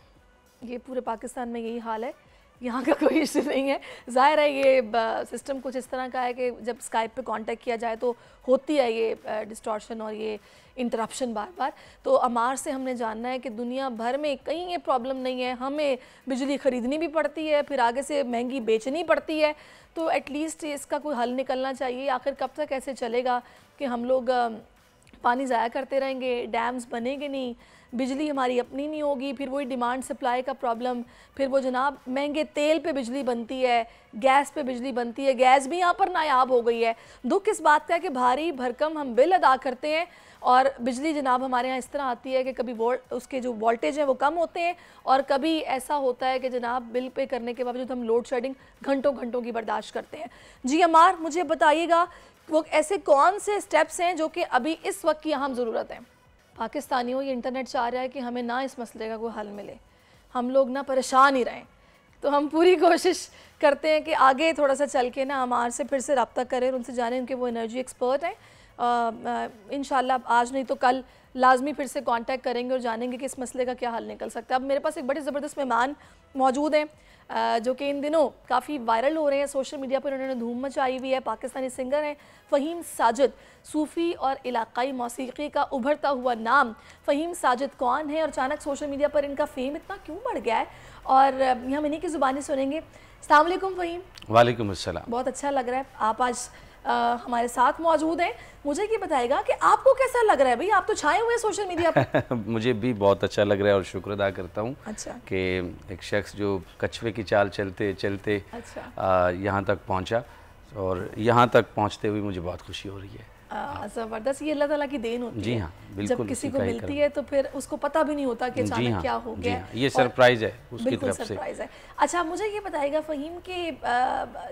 ये पूरे पाकिस्तान में यही हाल है, यहाँ का कोई इशू नहीं है। ज़ाहिर है ये सिस्टम कुछ इस तरह का है कि जब स्काइप पे कांटेक्ट किया जाए तो होती है ये डिस्टॉर्शन और ये इंटरप्शन बार बार। तो अमार से हमने जानना है कि दुनिया भर में कहीं ये प्रॉब्लम नहीं है, हमें बिजली ख़रीदनी भी पड़ती है, फिर आगे से महंगी बेचनी पड़ती है, तो एटलीस्ट इसका कोई हल निकलना चाहिए। आखिर कब तक ऐसे चलेगा कि हम लोग पानी ज़ाया करते रहेंगे, डैम्स बनेंगे नहीं, बिजली हमारी अपनी नहीं होगी, फिर वही डिमांड सप्लाई का प्रॉब्लम, फिर वो जनाब महंगे तेल पे बिजली बनती है, गैस पे बिजली बनती है, गैस भी यहाँ पर नायाब हो गई है। दुख इस बात का है कि भारी भरकम हम बिल अदा करते हैं और बिजली जनाब हमारे यहाँ इस तरह आती है कि कभी उसके जो वोल्टेज हैं वो कम होते हैं और कभी ऐसा होता है कि जनाब बिल पे करने के बावजूद हम लोड शेडिंग घंटों घंटों की बर्दाश्त करते हैं। जी अमार, मुझे बताइएगा वो ऐसे कौन से स्टेप्स हैं जो कि अभी इस वक्त की अहम ज़रूरत है? पाकिस्तानियों, ये इंटरनेट चाह रहा है कि हमें ना इस मसले का कोई हल मिले, हम लोग ना परेशान ही रहें, तो हम पूरी कोशिश करते हैं कि आगे थोड़ा सा चल के ना अमार से फिर से रब्ता करें, उनसे जानें, उनके वो एनर्जी एक्सपर्ट हैं। इंशाल्लाह आज नहीं तो कल लाजमी फिर से कांटेक्ट करेंगे और जानेंगे कि इस मसले का क्या हल निकल सकता है। अब मेरे पास एक बड़े ज़बरदस्त मेहमान मौजूद हैं जो कि इन दिनों काफ़ी वायरल हो रहे हैं, सोशल मीडिया पर उन्होंने धूम मचाई हुई है। पाकिस्तानी सिंगर हैं फ़हीम साजिद। सूफ़ी और इलाकाई मौसीक़ी का उभरता हुआ नाम फ़हीम साजिद कौन है और अचानक सोशल मीडिया पर इनका फेम इतना क्यों बढ़ गया है, और हम इन्हीं की ज़ुबानी सुनेंगे। अस्सलाम वालेकुम फ़हीम। वालेकुम अस्सलाम। बहुत अच्छा लग रहा है आप आज हमारे साथ मौजूद हैं। मुझे ये बताएगा कि आपको कैसा लग रहा है भाई, आप तो छाए हुए हैं सोशल मीडिया पर। मुझे भी बहुत अच्छा लग रहा है और शुक्र अदा करता हूँ अच्छा। कि एक शख्स जो कछुए की चाल चलते चलते अच्छा। यहाँ तक पहुँचा, और यहाँ तक पहुँचते हुए मुझे बहुत खुशी हो रही है। ज़बरदस्त, ये अल्लाह ताला की देन होती है। जी हाँ, बिल्कुल। जब किसी को मिलती है तो फिर उसको पता भी नहीं होता कि अचानक क्या हो गया। ये सरप्राइज है उसकी बिल्कुल तरफ से। सरप्राइज है। अच्छा, मुझे ये बताइएगा फ़हीम कि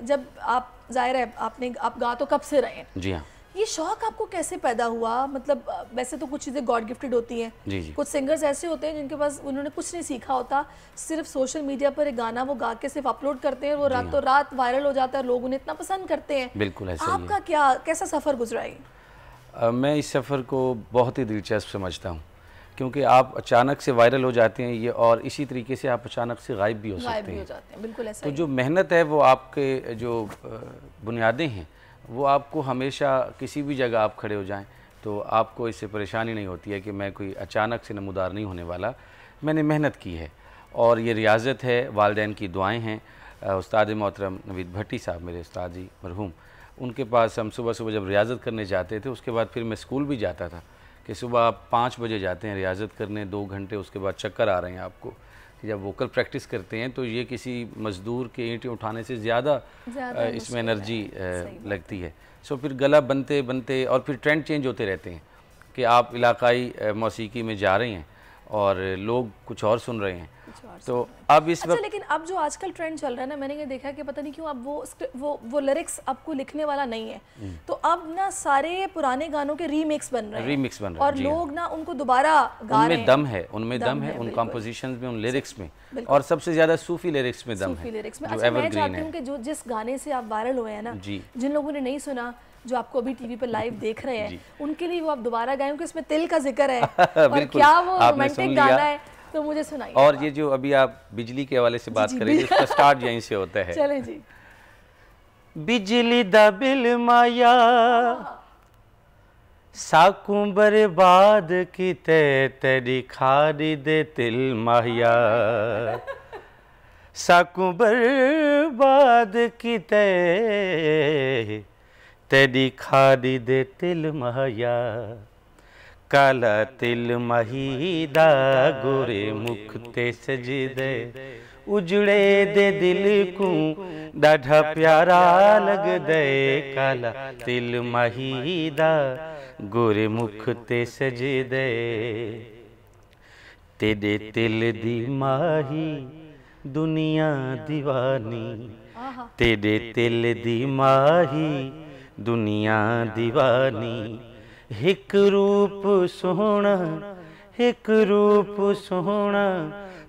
जब आप ज़ाहिर है आप गा तो कब से रहे हैं, जी हाँ, ये शौक आपको कैसे पैदा हुआ? मतलब वैसे तो कुछ चीज़ें गॉड गिफ्टेड होती हैं, जी जी। कुछ सिंगर्स ऐसे होते हैं जिनके पास उन्होंने कुछ नहीं सीखा होता, सिर्फ सोशल मीडिया पर एक गाना वो गा के सिर्फ अपलोड करते हैं, वो रातों रात वायरल हो जाता है, लोग उन्हें इतना पसंद करते हैं। बिल्कुल ऐसा ही है। आपका कैसा सफ़र गुजरा है? मैं इस सफ़र को बहुत ही दिलचस्प समझता हूँ, क्योंकि आप अचानक से वायरल हो जाते हैं ये, और इसी तरीके से आप अचानक से गायब भी हो सकते हैं। बिल्कुल ऐसा तो जो मेहनत है वो आपके जो बुनियादें हैं वो आपको हमेशा किसी भी जगह आप खड़े हो जाएं तो आपको इससे परेशानी नहीं होती है कि मैं कोई अचानक से नमूदार नहीं होने वाला। मैंने मेहनत की है और ये रियाज़त है, वालिदैन की दुआएं हैं। उस्ताद मोहतरम नवीद भट्टी साहब मेरे उस्ताद जी मरहूम, उनके पास हम सुबह सुबह जब रियाज़त करने जाते थे, उसके बाद फिर मैं स्कूल भी जाता था कि सुबह आप 5 बजे जाते हैं रियाज़त करने, 2 घंटे उसके बाद चक्कर आ रहे हैं आपको। जब वोकल प्रैक्टिस करते हैं तो ये किसी मज़दूर के ईंटें उठाने से ज़्यादा इसमें एनर्जी लगती है। सो फिर गला बनते बनते और फिर ट्रेंड चेंज होते रहते हैं कि आप इलाकाई मौसीकी में जा रहे हैं और लोग कुछ और सुन रहे हैं। तो अब इस वक्त लेकिन अब जो आजकल ट्रेंड चल रहा है ना, मैंने ये देखा है कि पता नहीं क्यों अब वो लिरिक्स आपको लिखने वाला नहीं है, तो अब ना सारे पुराने गानों के रीमिक्स बन रहे हैं और लोग ना उनको दोबारा गा रहे हैं। उनमें दम है उन कंपोजिशंस में, उन लिरिक्स में, और सबसे ज्यादा सूफी लिरिक्स में दम है। अच्छा, मैं चाहती हूँ कि जो जिस गाने से आप वायरल हुए हैं ना, जिन लोगों ने नहीं सुना, जो आपको अभी टीवी पर लाइव देख रहे हैं, उनके लिए वो आप दोबारा गाएं, क्योंकि इसमें तिल का जिक्र है और क्या वो रोमांटिक गाना है, तो मुझे सुनाइए। और ये जो अभी आप बिजली के हवाले से बात करेंगे, उसका स्टार्ट यहीं से होता है। चलें जी। बिजली दा बिल माया साकू बर्बाद किते तेरी खारी दे तिल माया, साकू बर्बाद किते तेरी खारी दे तिल माया, काला तिल महीदा गोरे मुख ते सजदे, उजड़े दे दिल को डाढ़ा प्यारा लग दे, काला तिल महीदा गोरे मुख ते सजदे, तेरे तिल दी माही दुनिया दीवानी, तेरे तिल दी माही दुनिया दीवानी, एक रूप सोहना, एक रूप सोहना,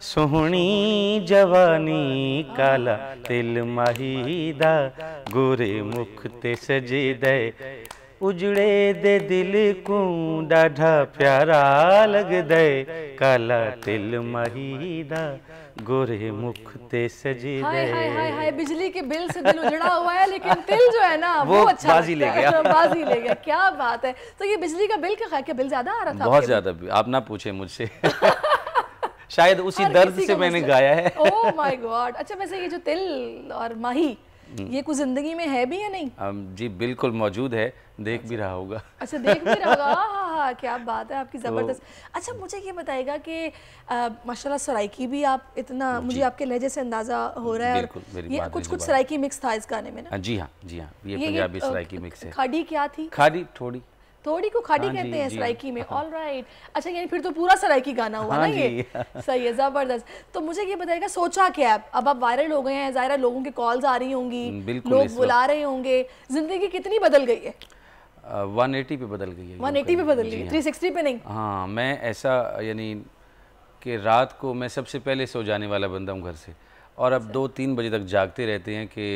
सोहनी जवानी, काला तिल माहीदा गोरे मुख ते सजदे, उजड़े दे दिल को डाढ़ा प्यारा लग दे, काला तिल माहीदा गोरे मुख ते सजदे। हाय हाय हाय हाय, बिजली के बिल से दिल उजड़ा हुआ है, लेकिन तिल जो है ना वो अच्छा बाजी ले गया। बाजी ले गया, क्या बात है। तो ये बिजली का बिल क्या बिल ज्यादा आ रहा था? बहुत ज्यादा, आप ना पूछे मुझसे। शायद उसी दर्द से मैंने गाया है। Oh my God. अच्छा, वैसे ये जो तिल और माही, ये कुछ जिंदगी में है भी या नहीं? जी बिल्कुल मौजूद है, देख भी रहा होगा। अच्छा, देख भी रहा होगा। वाह क्या बात है आपकी, ज़बरदस्त। अच्छा मुझे ये बताइएगा कि माशाल्लाह सराइकी भी आप इतना, मुझे आपके लहजे से अंदाज़ा हो रहा है, और ये कुछ सराइकी मिक्स था इस गाने में ना? जी हाँ, ये पंजाबी सराइकी मिक्स है। खाड़ी क्या थी? खाड़ी थोड़ी को खाड़ी कहते हैं सराइकी में। ऑल राइट, अच्छा यानी फिर तो पूरा सराइकी गाना हुआ ना ये। सही है, ज़बरदस्त। तो मुझे ये बताइएगा सोचा क्या है, अब आप वायरल हो गए हैं, ज़ाहिर लोगों की कॉल्स आ रही होंगी, लोग बुला रहे होंगे, जिंदगी कितनी बदल गई है? 180 पे बदल गई है। 180 पे बदल गई, 360 पे नहीं। हाँ, मैं ऐसा यानी कि रात को मैं सबसे पहले सो जाने वाला बंदा हूँ घर से, और अब 2-3 बजे तक जागते रहते हैं कि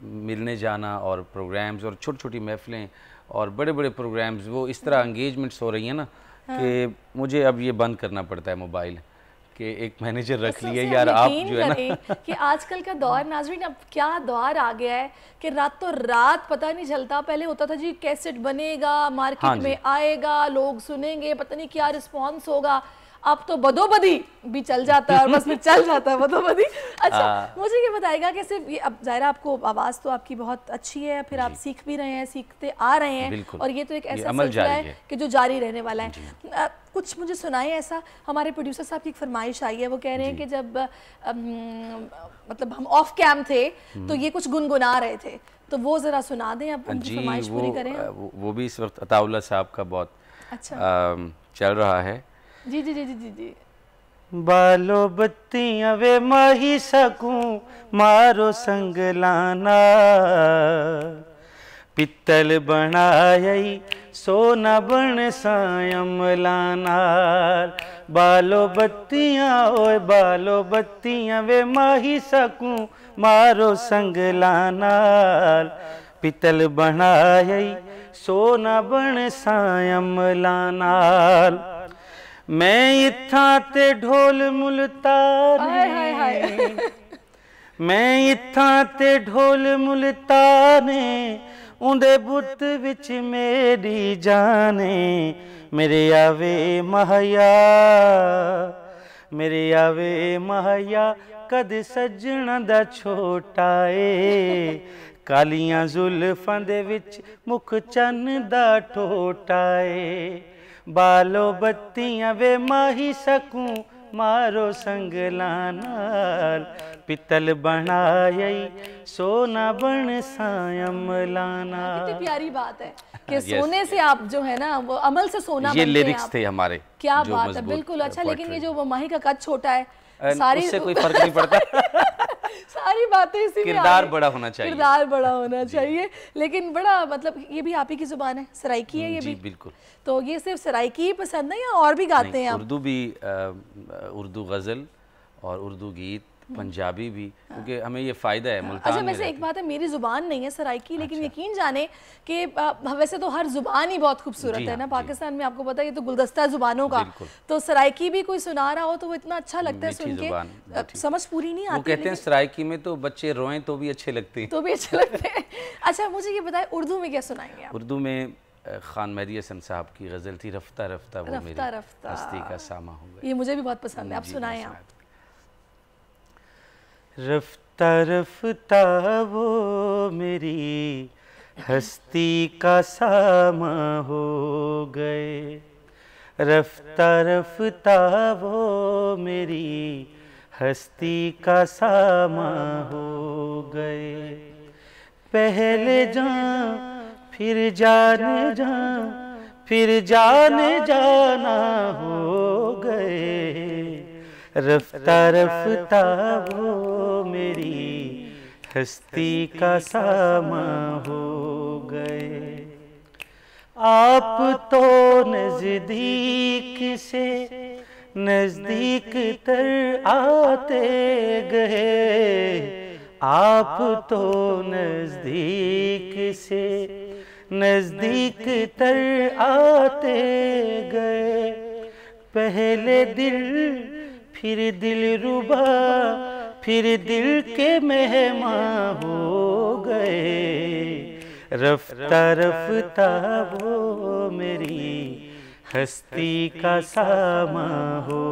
मिलने जाना और प्रोग्राम्स और छोटी छोटी महफिलें और बड़े बड़े प्रोग्राम्स, वो इस तरह एंगेजमेंट्स हो रही हैं ना कि मुझे अब ये बंद करना पड़ता है मोबाइल, कि एक मैनेजर रख लिया यार आप जो है ना कि आजकल का दौर नाज़रीन, अब क्या दौर आ गया है कि रातों रात पता नहीं चलता। पहले होता था जी कैसेट बनेगा, मार्केट में आएगा, लोग सुनेंगे, पता नहीं क्या रिस्पॉन्स होगा। अब तो बदोबदी भी चल जाता है और बस फिर चल जाता है बदोबदी। अच्छा मुझे ये बताएगा कि सिर्फ ये, अब ज़ाहिर आपको आवाज़ तो आपकी बहुत अच्छी है, फिर आप सीख भी रहे हैं, सीखते आ रहे हैं, और ये तो एक ऐसा सिलसिला है कि जो जारी रहने वाला है। कुछ मुझे सुनाए ऐसा, हमारे प्रोड्यूसर साहब की एक फरमाइश आई है, वो कह रहे हैं कि जब मतलब हम ऑफ कैम थे तो ये कुछ गुनगुना रहे थे, तो वो ज़रा सुना दें, अब उनकी फरमाइश पूरी करें। वो भी इस वक्त अताउल्ला साहब का बहुत अच्छा चल रहा है। जी जी जी जी जी। बालो बत्तियां वे माही सकूं मारो संग लाना, पित्तल बनाई सोना बन सायम लाना। बालो बत्तियां ओए बालो बत्तियां वे माही सकूं मारो संग लाना, पित्तल बनाई सोना बन सायम लाना। मैं इत्था ते ढोल मुल्ताने, मैं इत्था ते ढोल मुल्ताने, उंदे बुत विच मेरी जाने। मेरे आवे महया, मेरे आवे महया, कद सजना दा छोटा ए, कालियां जुल्फां दे विच मुख चन्न दा टोटा ए। बालो बत्तियां वे माही सकूं मारो संग लाना, पित्तल बनाई सोना बन सायम लाना। कितनी प्यारी बात है कि सोने से आप जो है ना वो अमल से सोना, ये लिरिक्स थे हमारे, क्या बात है, बिल्कुल। अच्छा लेकिन ये जो वो माही का कद छोटा है, सारी उससे कोई फर्क नहीं पड़ता सारी बातें इसी में, किरदार बड़ा होना चाहिए, किरदार बड़ा होना चाहिए। लेकिन बड़ा मतलब ये भी आप ही की जुबान है, सराइकी है ये भी? बिल्कुल। तो ये सिर्फ सराइकी ही पसंद है या और भी गाते हैं आप? उर्दू भी, उर्दू गज़ल और उर्दू गीत, पंजाबी भी, क्योंकि हमें ये फ़ायदा है मुल्तान। अच्छा वैसे एक बात है, मेरी ज़ुबान नहीं है सराइकी, लेकिन यकीन जाने कि वैसे तो हर ज़ुबान ही बहुत खूबसूरत है ना पाकिस्तान में, आपको पता है ये तो गुलदस्ता ज़ुबानों का। तो सराइकी भी कोई सुना रहा हो तो वो इतना अच्छा लगता है सुन के, समझ पूरी नहीं आती। वो कहते हैं सराइकी में तो बच्चे रोएं तो भी अच्छे लगते हैं, तो भी अच्छे लगते हैं। अच्छा मुझे ये बताएं उर्दू में क्या सुनाएंगे आप? उर्दू में खान मेहदी हसन साहब की गज़ल थी, रफ्ता रफ्ता वो मेरी हस्ती का सामा हो गया। ये मुझे भी बहुत पसंद है, आप सुनाएं आप। रफ्ता रफ्ता वो मेरी हस्ती का सामा हो गए, रफ्ता रफ्ता वो मेरी हस्ती का सामा हो गए। पहले जान फिर जाने जा, फिर जाने जाना हो गए, रफ्ता रफ्ता वो मेरी हस्ती का सामा हो गए। आप तो नजदीक से नजदीक तर आते गए, आप तो नजदीक से नजदीक तर आते गए। पहले दिल फिर दिल रुबा, फिर दिल के मेहमान हो गए, रफ्ता रफ्ता वो मेरी हस्ती का सामा हो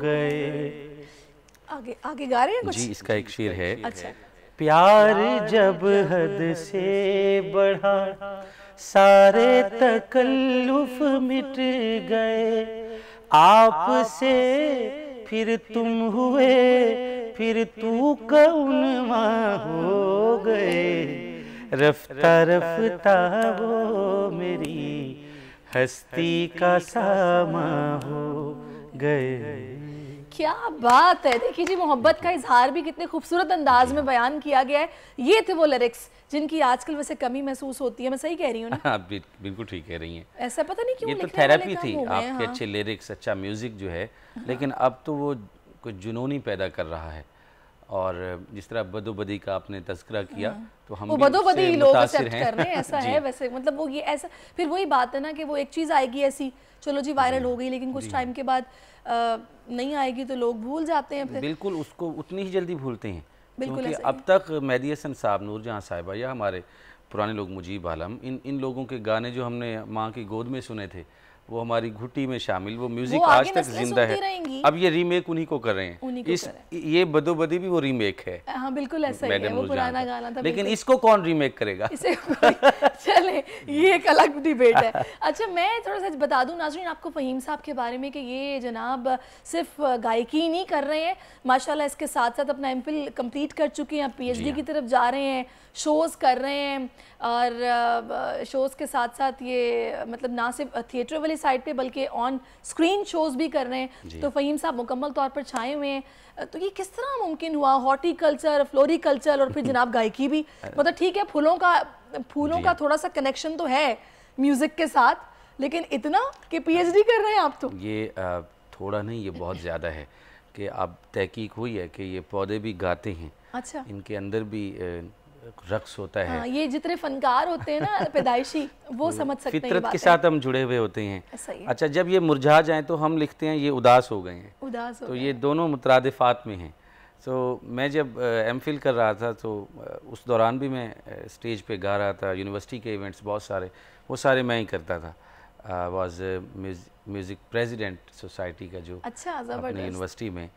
गए। आगे आगे गा रहे हैं कुछ? जी इसका एक शेर है। अच्छा। प्यार जब हद से बढ़ा, सारे तकल्लुफ मिट गए, आपसे फिर तुम हुए, फिर तू कौनमा हो गए, रफ्ता रफ्ता वो मेरी हस्ती का सामा हो गए। क्या बात है। देखिए जी, मोहब्बत का इजहार भी कितने खूबसूरत अंदाज में बयान किया गया है। ये थे वो लिरिक्स जिनकी आजकल वैसे कमी महसूस होती है। मैं सही कह रही हूँ ना? आप बिल्कुल ठीक कह रही हैं। ऐसा पता नहीं क्यों ये तो लिखने वाले थेरेपी कम थी हो गए हैं। आपके अच्छे लिरिक्स, अच्छा म्यूजिक जो है, लेकिन अब तो वो कुछ जुनूनी पैदा कर रहा है। और जिस तरह बदोबदी का आपने तज़किरा किया, तो हम वो भी बदोबदी उससे लोग मुतासिर एक्सेप्ट कर रहे हैं। ऐसा है वैसे, मतलब वो ये ऐसा, फिर वही बात है ना कि वो एक चीज़ आएगी ऐसी, चलो जी वायरल हो गई, लेकिन कुछ टाइम के बाद नहीं आएगी तो लोग भूल जाते हैं फिर। बिल्कुल, उसको उतनी ही जल्दी भूलते हैं। बिल्कुल क्योंकि अब तक मेहदी हसन साहब, नूरजहां साहिबा या हमारे पुराने लोग मुजीब आलम, इन लोगों के गाने जो हमने माँ की गोद में सुने थे, वो हमारी घुट्टी में शामिल, वो म्यूजिक आज तक जिंदा है। अब ये रीमेक उन्हीं को कर रहे हैं। ये बदोबदी भी वो रीमेक है। हाँ बिल्कुल ऐसा ही है, वो पुराना गाना था। लेकिन इसको कौन रीमेक करेगा? चले, ये एक अलग डिबेट है। अच्छा, मैं थोड़ा सा बता दूं नाज़रीन आपको फ़हीम साहब के बारे में कि ये जनाब सिर्फ गायकी नहीं कर रहे हैं, माशाल्लाह इसके साथ साथ अपना एमफिल कंप्लीट कर चुके हैं, पीएचडी की तरफ जा रहे हैं, शोज़ कर रहे हैं, और शोज़ के साथ साथ ये मतलब ना सिर्फ थिएटर वाली साइड पे बल्कि ऑन स्क्रीन शोज़ भी कर रहे हैं। तो फ़हीम साहब मुकम्मल तौर पर छाए हुए हैं। तो ये किस तरह मुमकिन हुआ, हॉर्टिकल्चर, फ्लोरिकल्चर और फिर जनाब गायकी भी? मतलब ठीक है, फूलों का थोड़ा सा कनेक्शन तो है म्यूज़िक के साथ, लेकिन इतना कि पीएचडी कर रहे हैं आप? तो ये थोड़ा नहीं, ये बहुत ज़्यादा है कि अब तहकीक हुई है कि ये पौधे भी गाते हैं। अच्छा, इनके अंदर भी रक्स होता है। हाँ, ये जितने फनकार होते हैं ना पैदाइशी, वो समझ सकते हैं, फितरत के साथ हम जुड़े हुए होते हैं। अच्छा, जब ये मुरझा जाएं तो हम लिखते हैं ये उदास हो गए हैं, उदास हो तो ये दोनों मुतरादिफात में हैं। तो मैं जब एमफिल कर रहा था तो उस दौरान भी मैं स्टेज पे गा रहा था, यूनिवर्सिटी के इवेंट्स बहुत सारे, वो सारे मैं ही करता था। वाज म्यूज़िक प्रेसिडेंट सोसाइटी का जो अपनी यूनिवर्सिटी में।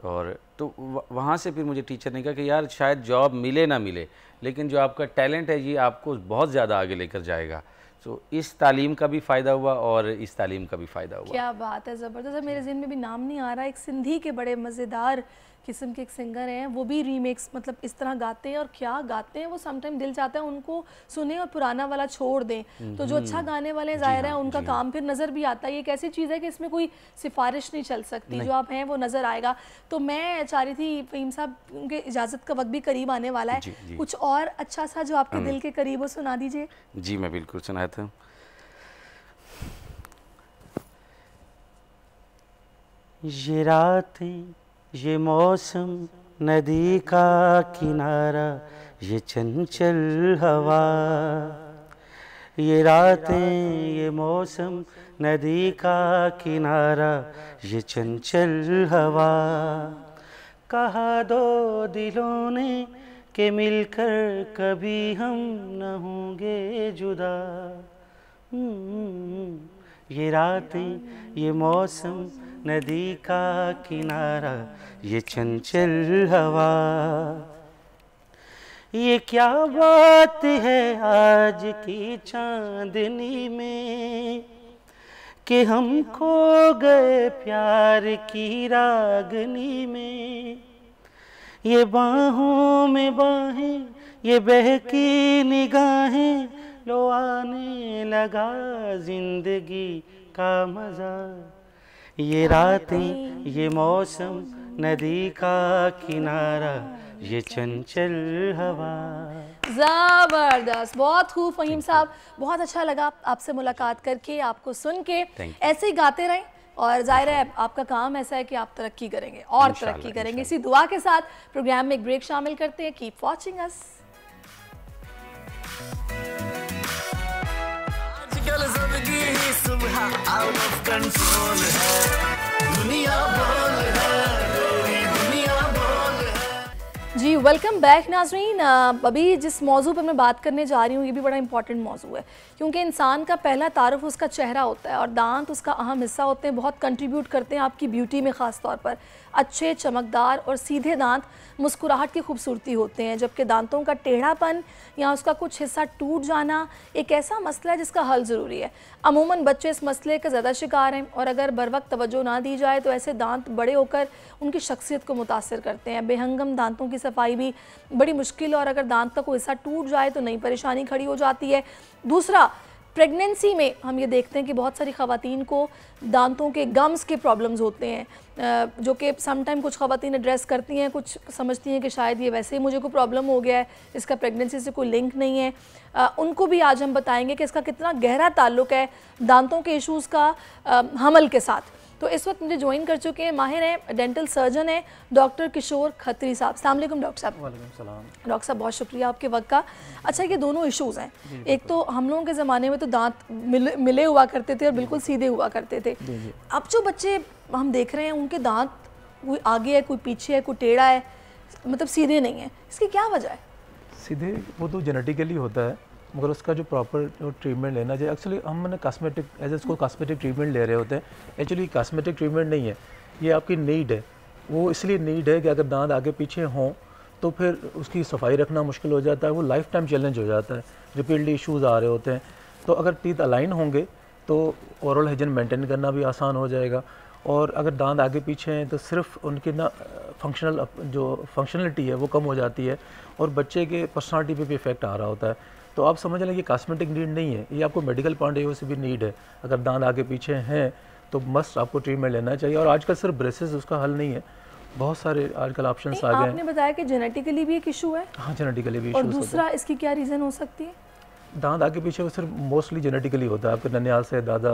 और तो वहाँ से फिर मुझे टीचर ने कहा कि यार शायद जॉब मिले ना मिले, लेकिन जो आपका टैलेंट है ये आपको बहुत ज़्यादा आगे लेकर जाएगा। तो इस तालीम का भी फ़ायदा हुआ और इस तालीम का भी फ़ायदा हुआ। क्या बात है, ज़बरदस्त। मेरे ज़हन में भी नाम नहीं आ रहा, एक सिंधी के बड़े मज़ेदार किस्म के एक सिंगर हैं, वो भी रीमेक्स मतलब इस तरह गाते हैं, और क्या गाते हैं वो, समटाइम दिल चाहता है उनको सुने और पुराना वाला छोड़ दें। तो जो अच्छा गाने वाले हैं ज़ाहिर है उनका काम फिर नज़र भी आता है। ये एक ऐसी चीज़ है कि इसमें कोई सिफारिश नहीं चल सकती, जो आप हैं वो नज़र आएगा। तो मैं चाह रही थी फ़हीम साहब, उनके इजाज़त का वक्त भी करीब आने वाला है, कुछ और अच्छा सा जो आपके दिल के करीब हो सुना दीजिए। जी मैं बिल्कुल सुनाता हूँ। ये रातें, ये मौसम, नदी का किनारा, ये चंचल हवा। ये रातें, ये मौसम, नदी का किनारा, ये चंचल हवा। कहा दो दिलों ने कि मिलकर कभी हम न होंगे जुदा। ये रातें, ये मौसम, नदी का किनारा, ये चंचल हवा। ये क्या बात है आज की चांदनी में कि हम खो गए प्यार की रागनी में। ये बाहों में बाहें, ये बहकी निगाहें, लो आने लगा जिंदगी का मजा। ये रातें, ये मौसम, नदी का किनारा, ये चंचल हवा। ज़बरदस्त, बहुत खूब फ़हीम साहब, बहुत अच्छा लगा आपसे मुलाकात करके, आपको सुन के। ऐसे ही गाते रहें, और जाहिर है आपका काम ऐसा है कि आप तरक्की करेंगे और तरक्की करेंगे। इसी दुआ के साथ प्रोग्राम में एक ब्रेक शामिल करते हैं। Keep watching us. सुबह आउट ऑफ कंट्रोल है, दुनिया बोल है, दुनिया बोल है। जी वेलकम बैक नाज़रीन। अभी जिस मौजू पर मैं बात करने जा रही हूँ ये भी बड़ा इंपॉर्टेंट मौजू है, क्योंकि इंसान का पहला तारुफ उसका चेहरा होता है और दांत उसका अहम हिस्सा होते हैं, बहुत कंट्रीब्यूट करते हैं आपकी ब्यूटी में। ख़ास तौर पर अच्छे चमकदार और सीधे दांत मुस्कुराहट की खूबसूरती होते हैं, जबकि दांतों का टेढ़ापन या उसका कुछ हिस्सा टूट जाना एक ऐसा मसला है जिसका हल ज़रूरी है। अमूमन बच्चे इस मसले का ज़्यादा शिकार हैं और अगर बर वक्त तवज्जो ना दी जाए तो ऐसे दांत बड़े होकर उनकी शख्सियत को मुतासर करते हैं। बेहंगम दांतों की सफाई भी बड़ी मुश्किल है और अगर दांत का कोई हिस्सा टूट जाए तो नई परेशानी खड़ी हो जाती है। दूसरा, प्रेगनेंसी में हम ये देखते हैं कि बहुत सारी ख़वातीन को दांतों के गम्स के प्रॉब्लम्स होते हैं, जो कि समटाइम कुछ ख़वातीन एड्रेस करती हैं, कुछ समझती हैं कि शायद ये वैसे ही मुझे कोई प्रॉब्लम हो गया है, इसका प्रेगनेंसी से कोई लिंक नहीं है। उनको भी आज हम बताएंगे कि इसका कितना गहरा ताल्लुक़ है दांतों के इशूज़ का हमल के साथ। तो इस वक्त मुझे ज्वाइन कर चुके हैं, माहिर हैं, डेंटल सर्जन हैं, डॉक्टर किशोर खत्री साहब। अस्सलाम वालेकुम डॉक्टर साहब। वालेकुम सलाम। डॉक्टर साहब बहुत शुक्रिया आपके वक्त का। अच्छा, ये दोनों इश्यूज़ हैं, एक तो हम लोगों के ज़माने में तो दांत मिले हुआ करते थे और बिल्कुल सीधे हुआ करते थे। अब जो बच्चे हम देख रहे हैं उनके दांत कोई आगे है, कोई पीछे है, कोई टेढ़ा है, मतलब सीधे नहीं है, इसकी क्या वजह है? सीधे वो तो जेनेटिकली होता है, मगर उसका जो प्रॉपर जो ट्रीटमेंट लेना चाहिए। एक्चुअली हम कॉस्मेटिक इसको कॉस्मेटिक ट्रीटमेंट ले रहे होते हैं, एक्चुअली कॉस्मेटिक ट्रीटमेंट नहीं है, ये आपकी नीड है। वो इसलिए नीड है कि अगर दांत आगे पीछे हों तो फिर उसकी सफाई रखना मुश्किल हो जाता है, वो लाइफ टाइम चैलेंज हो जाता है, रिपीटली इश्यूज़ आ रहे होते हैं। तो अगर टीथ अलाइन होंगे तो ओरल हाइजीन मेंटेन करना भी आसान हो जाएगा। और अगर दांत आगे पीछे हैं तो सिर्फ उनकी ना फंक्शनलिटी है वो कम हो जाती है और बच्चे के पर्सनालिटी पे भी इफेक्ट आ रहा होता है। तो आप समझ लें ये कॉस्मेटिक नीड नहीं है, ये आपको मेडिकल पॉइंट ऑफ व्यू से भी नीड है। अगर दांत आगे पीछे हैं तो मस्ट आपको ट्रीटमेंट लेना चाहिए। और आजकल सिर्फ ब्रेसेस उसका हल नहीं है, बहुत सारे आजकल ऑप्शंस आ गए हैं। आपने बताया कि जेनेटिकली भी एक इशू है। हाँ, जेनेटिकली भी और इशूज दूसरा इसकी क्या रीज़न हो सकती है? दांत आगे पीछे वो सिर्फ मोस्टली जेनेटिकली होता है, आपके ननियाल से दादा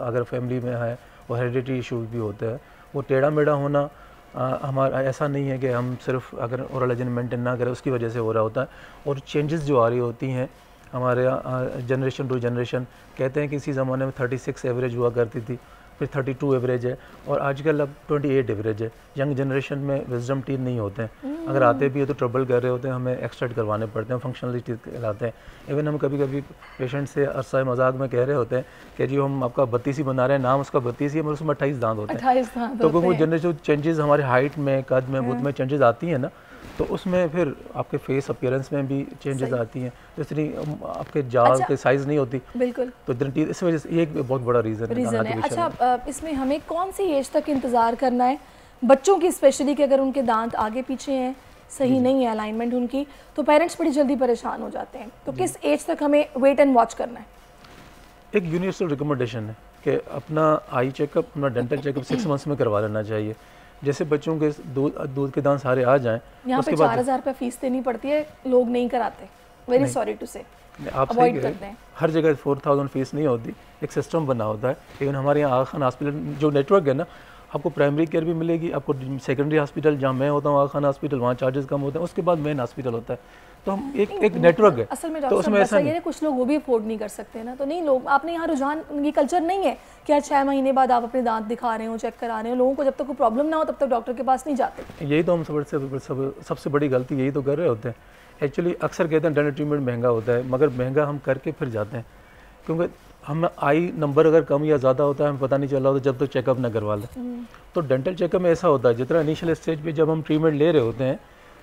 अगर फैमिली में है वो हेरिडिटी इशूज़ भी होते हैं। वो टेढ़ा मेढ़ा होना हमारा ऐसा नहीं है कि हम सिर्फ अगर ओरल हाइजीन मेंटेन ना करें उसकी वजह से हो रहा होता है। और चेंजेस जो आ रही होती हैं हमारे जनरेशन टू जनरेशन, कहते हैं कि इसी ज़माने में 36 एवरेज हुआ करती थी, फिर 32 एवरेज है और आजकल अब 28 एवरेज है। यंग जनरेशन में विजडम टीथ नहीं होते हैं, अगर आते भी है तो ट्रबल कर रहे होते हैं, हमें एक्सट्रैक्ट करवाने पड़ते हैं, फंक्शनली टीथ कहलाते हैं। इवन हम कभी कभी पेशेंट से अरसा मजाक में कह रहे होते हैं कि जी हम आपका 32 ही बना रहे हैं, नाम उसका 32 ही है मगर उसमें 28 दांत होते हैं। तो वो जनरेशन चेंजेस हमारे हाइट में, कद में, बुद्ध में चेंजेस आती हैं ना, तो उसमें फिर आपके फेस अपीयरेंस में भी चेंजेस आती हैं, जैसे आपके जाल के साइज़ नहीं होती बिल्कुल, तो इस वजह से ये एक बहुत बड़ा रीज़न है। अच्छा, इसमें हमें कौन सी एज तक इंतज़ार करना है बच्चों की, स्पेशली कि अगर उनके दांत आगे पीछे हैं, सही नहीं है अलाइनमेंट उनकी, तो पेरेंट्स बड़ी जल्दी परेशान हो जाते हैं, तो किस एज तक हमें वेट एंड वॉच करना है? एक यूनिवर्सल रिकमेंडेशन है कि अपना आई चेकअप, अपना डेंटल चेकअप 6 मंथ्स में करवा लेना चाहिए। जैसे बच्चों के दूध के दांत सारे आ जाएं, यहाँ पे 4000 रुपये फीस देनी पड़ती है, लोग नहीं कराते, वेरी सॉरी टू से, आप सही करते हैं। हर जगह 4000 फीस नहीं होती, एक सिस्टम बना होता है। लेकिन हमारे यहाँ आगा खान हॉस्पिटल जो नेटवर्क है ना, आपको प्राइमरी केयर भी मिलेगी, आपको सेकेंडरी हॉस्पिटल जहाँ मैं होता हूँ आगा खान हॉस्पिटल, वहाँ चार्जेस कम होते हैं, उसके बाद मेन हॉस्पिटल होता है। तो हम एक नेटवर्क है। असल में डॉक्टर साहब ऐसा ये कुछ लोग वो भी अफोर्ड नहीं कर सकते ना, तो नहीं लोग, आपने यहाँ रुझान, ये कल्चर नहीं है कि 6 महीने बाद आप अपने दांत दिखा रहे हो, चेक करा रहे हो। लोगों को जब तक कोई प्रॉब्लम ना हो तब तक डॉक्टर के पास नहीं जाते। यही तो हम सबसे बड़ी गलती यही तो कर रहे होते हैं। एक्चुअली अक्सर कहते हैं डेंटल ट्रीटमेंट महंगा होता है, मगर महंगा हम करके फिर जाते हैं, क्योंकि हम आई नंबर अगर कम या ज़्यादा होता है हमें पता नहीं चल रहा होता जब तक चेकअप ना करवा लें। तो डेंटल चेकअप में ऐसा होता है, जितना इनिशियल स्टेज पे जब हम ट्रीटमेंट ले रहे होते हैं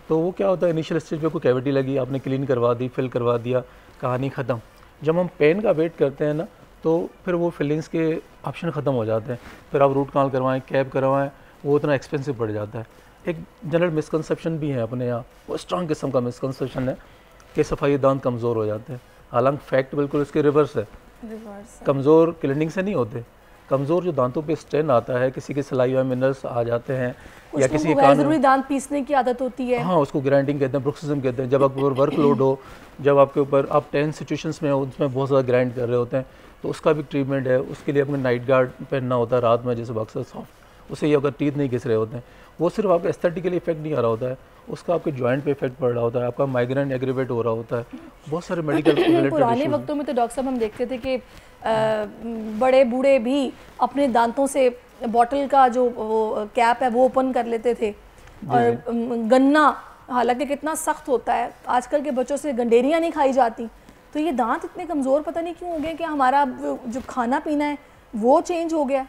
तो वो क्या होता है, इनिशियल स्टेज पे कोई कैविटी लगी, आपने क्लीन करवा दी, फिल करवा दिया, कहानी ख़त्म। जब हम पेन का वेट करते हैं ना तो फिर वो फिलिंग्स के ऑप्शन ख़त्म हो जाते हैं, फिर आप रूट कनाल करवाएं, कैप करवाएं, वो उतना एक्सपेंसिव पड़ जाता है। एक जनरल मिसकंसेप्शन भी है अपने यहाँ, वो स्ट्रॉन्ग किस्म का मिसकंसेप्शन है कि सफाई दांत कमज़ोर हो जाते हैं, हालांकि फैक्ट बिल्कुल इसके रिवर्स है। कमज़ोर क्लीनिंग से नहीं होते, कमज़ोर जो दांतों पे स्ट्रेन आता है, किसी के सलाइवा मिनरल्स आ जाते हैं या किसी के ज़रूरी दांत पीसने की आदत होती है, हाँ उसको ग्राइंडिंग कहते हैं, ब्रुक्सिज्म कहते हैं। जब आपके ऊपर वर्कलोड हो, जब आपके ऊपर आप टेंस सिचुएशंस में हो, उसमें बहुत ज़्यादा ग्राइंड कर रहे होते हैं, तो उसका भी ट्रीटमेंट है। उसके लिए आपको नाइट गार्ड पहनना होता है रात में, जैसे बक्सर सॉफ्ट, उससे ये अगर टीथ नहीं घिस रहे होते हैं, वो सिर्फ आपका एस्थेटिकली इफेक्ट नहीं आ रहा होता है, उसका आपके जॉइंट पे इफेक्ट पड़ रहा होता है, आपका माइग्रेन एग्रीवेट हो रहा होता है, बहुत सारे मेडिकल पुराने वक्तों में तो डॉक्टर साहब हम देखते थे कि बड़े बूढ़े भी अपने दांतों से बॉटल का जो वो कैप है वो ओपन कर लेते थे और गन्ना हालांकि कितना सख्त होता है, आजकल के बच्चों से गंडेरियाँ नहीं खाई जाती, तो ये दांत इतने कमज़ोर पता नहीं क्यों हो गए कि हमारा जो खाना पीना है वो चेंज हो गया।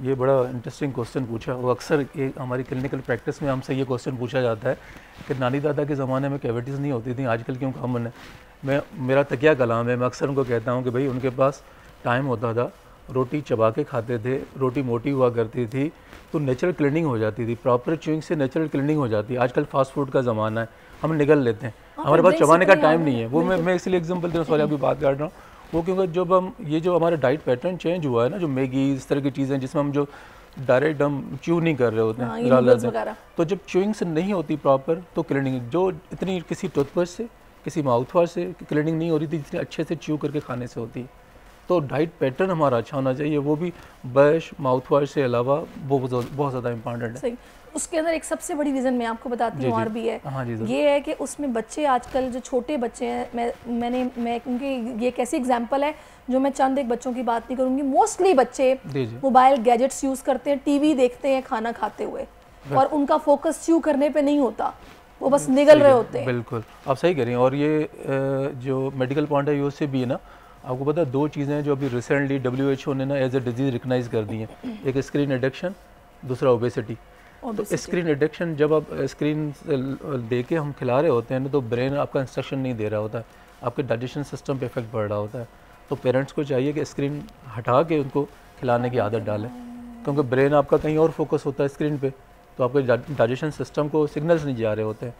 ये बड़ा इंटरेस्टिंग क्वेश्चन पूछा। वो अक्सर हमारी क्लिनिकल प्रैक्टिस में हमसे ये क्वेश्चन पूछा जाता है कि नानी दादा के ज़माने में कैविटीज़ नहीं होती थी, आजकल क्यों कॉमन है। मेरा तकिया कलाम है, मैं अक्सर उनको कहता हूँ कि भाई उनके पास टाइम होता था, रोटी चबा के खाते थे, रोटी मोटी हुआ करती थी, तो नेचुरल क्लीनिंग हो जाती थी, प्रॉपर च्यूइंग से नेचुरल क्लीनिंग हो जाती है। आजकल फास्ट फूड का ज़माना है, हम निगल लेते हैं, हमारे पास चबाने का टाइम नहीं है। वो मैं इसलिए एग्जांपल दे रहा हूँ, सॉरी आपकी बात काट रहा हूँ, वो क्योंकि जब हम ये जो हमारा डाइट पैटर्न चेंज हुआ है ना, जो मैगी इस तरह की चीज़ें जिसमें हम जो डायरेक्ट हम च्यू नहीं कर रहे होते हैं, तो जब च्यूइंग से नहीं होती प्रॉपर, तो क्लीनिंग जो इतनी किसी टूथब्रश से, किसी माउथ वॉश से क्लीनिंग नहीं हो रही थी जितनी अच्छे से च्यू करके खाने से होती है। तो डाइट पैटर्न हमारा अच्छा होना चाहिए, वो भी ब्रश माउथ वॉश से अलावा वो बहुत ज़्यादा इंपॉर्टेंट है। उसके अंदर एक सबसे बड़ी रीज़न मैं आपको बताती हूँ और भी है, ये है कि उसमें बच्चे आजकल जो छोटे बच्चे हैं, मैं उनके ये एक ऐसी एग्जांपल है जो मैं चंद एक बच्चों की बात नहीं करूँगी, मोस्टली बच्चे मोबाइल गैजेट्स यूज़ करते हैं, टीवी देखते हैं खाना खाते हुए, और उनका फोकस च्यू करने पे नहीं होता, वो बस निगल रहे होते हैं। बिल्कुल आप सही कह रही हैं। और ये जो मेडिकल पॉइंट ऑफ व्यू से भी है ना, आपको पता है 2 चीज़ें जो अभी रिसेंटली WHO ने ना एज ए डिजीज़ रिकग्नाइज कर दी हैं, एक स्क्रीन एडिक्शन, दूसरा ओबेसिटी। तो स्क्रीन एडिक्शन, जब आप स्क्रीन दे के हम खिला रहे होते हैं ना, तो ब्रेन आपका इंस्ट्रक्शन नहीं दे रहा होता है, आपके डाइजेशन सिस्टम पे इफेक्ट पड़ रहा होता है। तो पेरेंट्स को चाहिए कि स्क्रीन हटा के उनको खिलाने की आदत डालें, क्योंकि ब्रेन आपका कहीं और फोकस होता है स्क्रीन पे, तो आपके डाइजेशन सिस्टम को सिग्नल्स नहीं जा रहे होते हैं।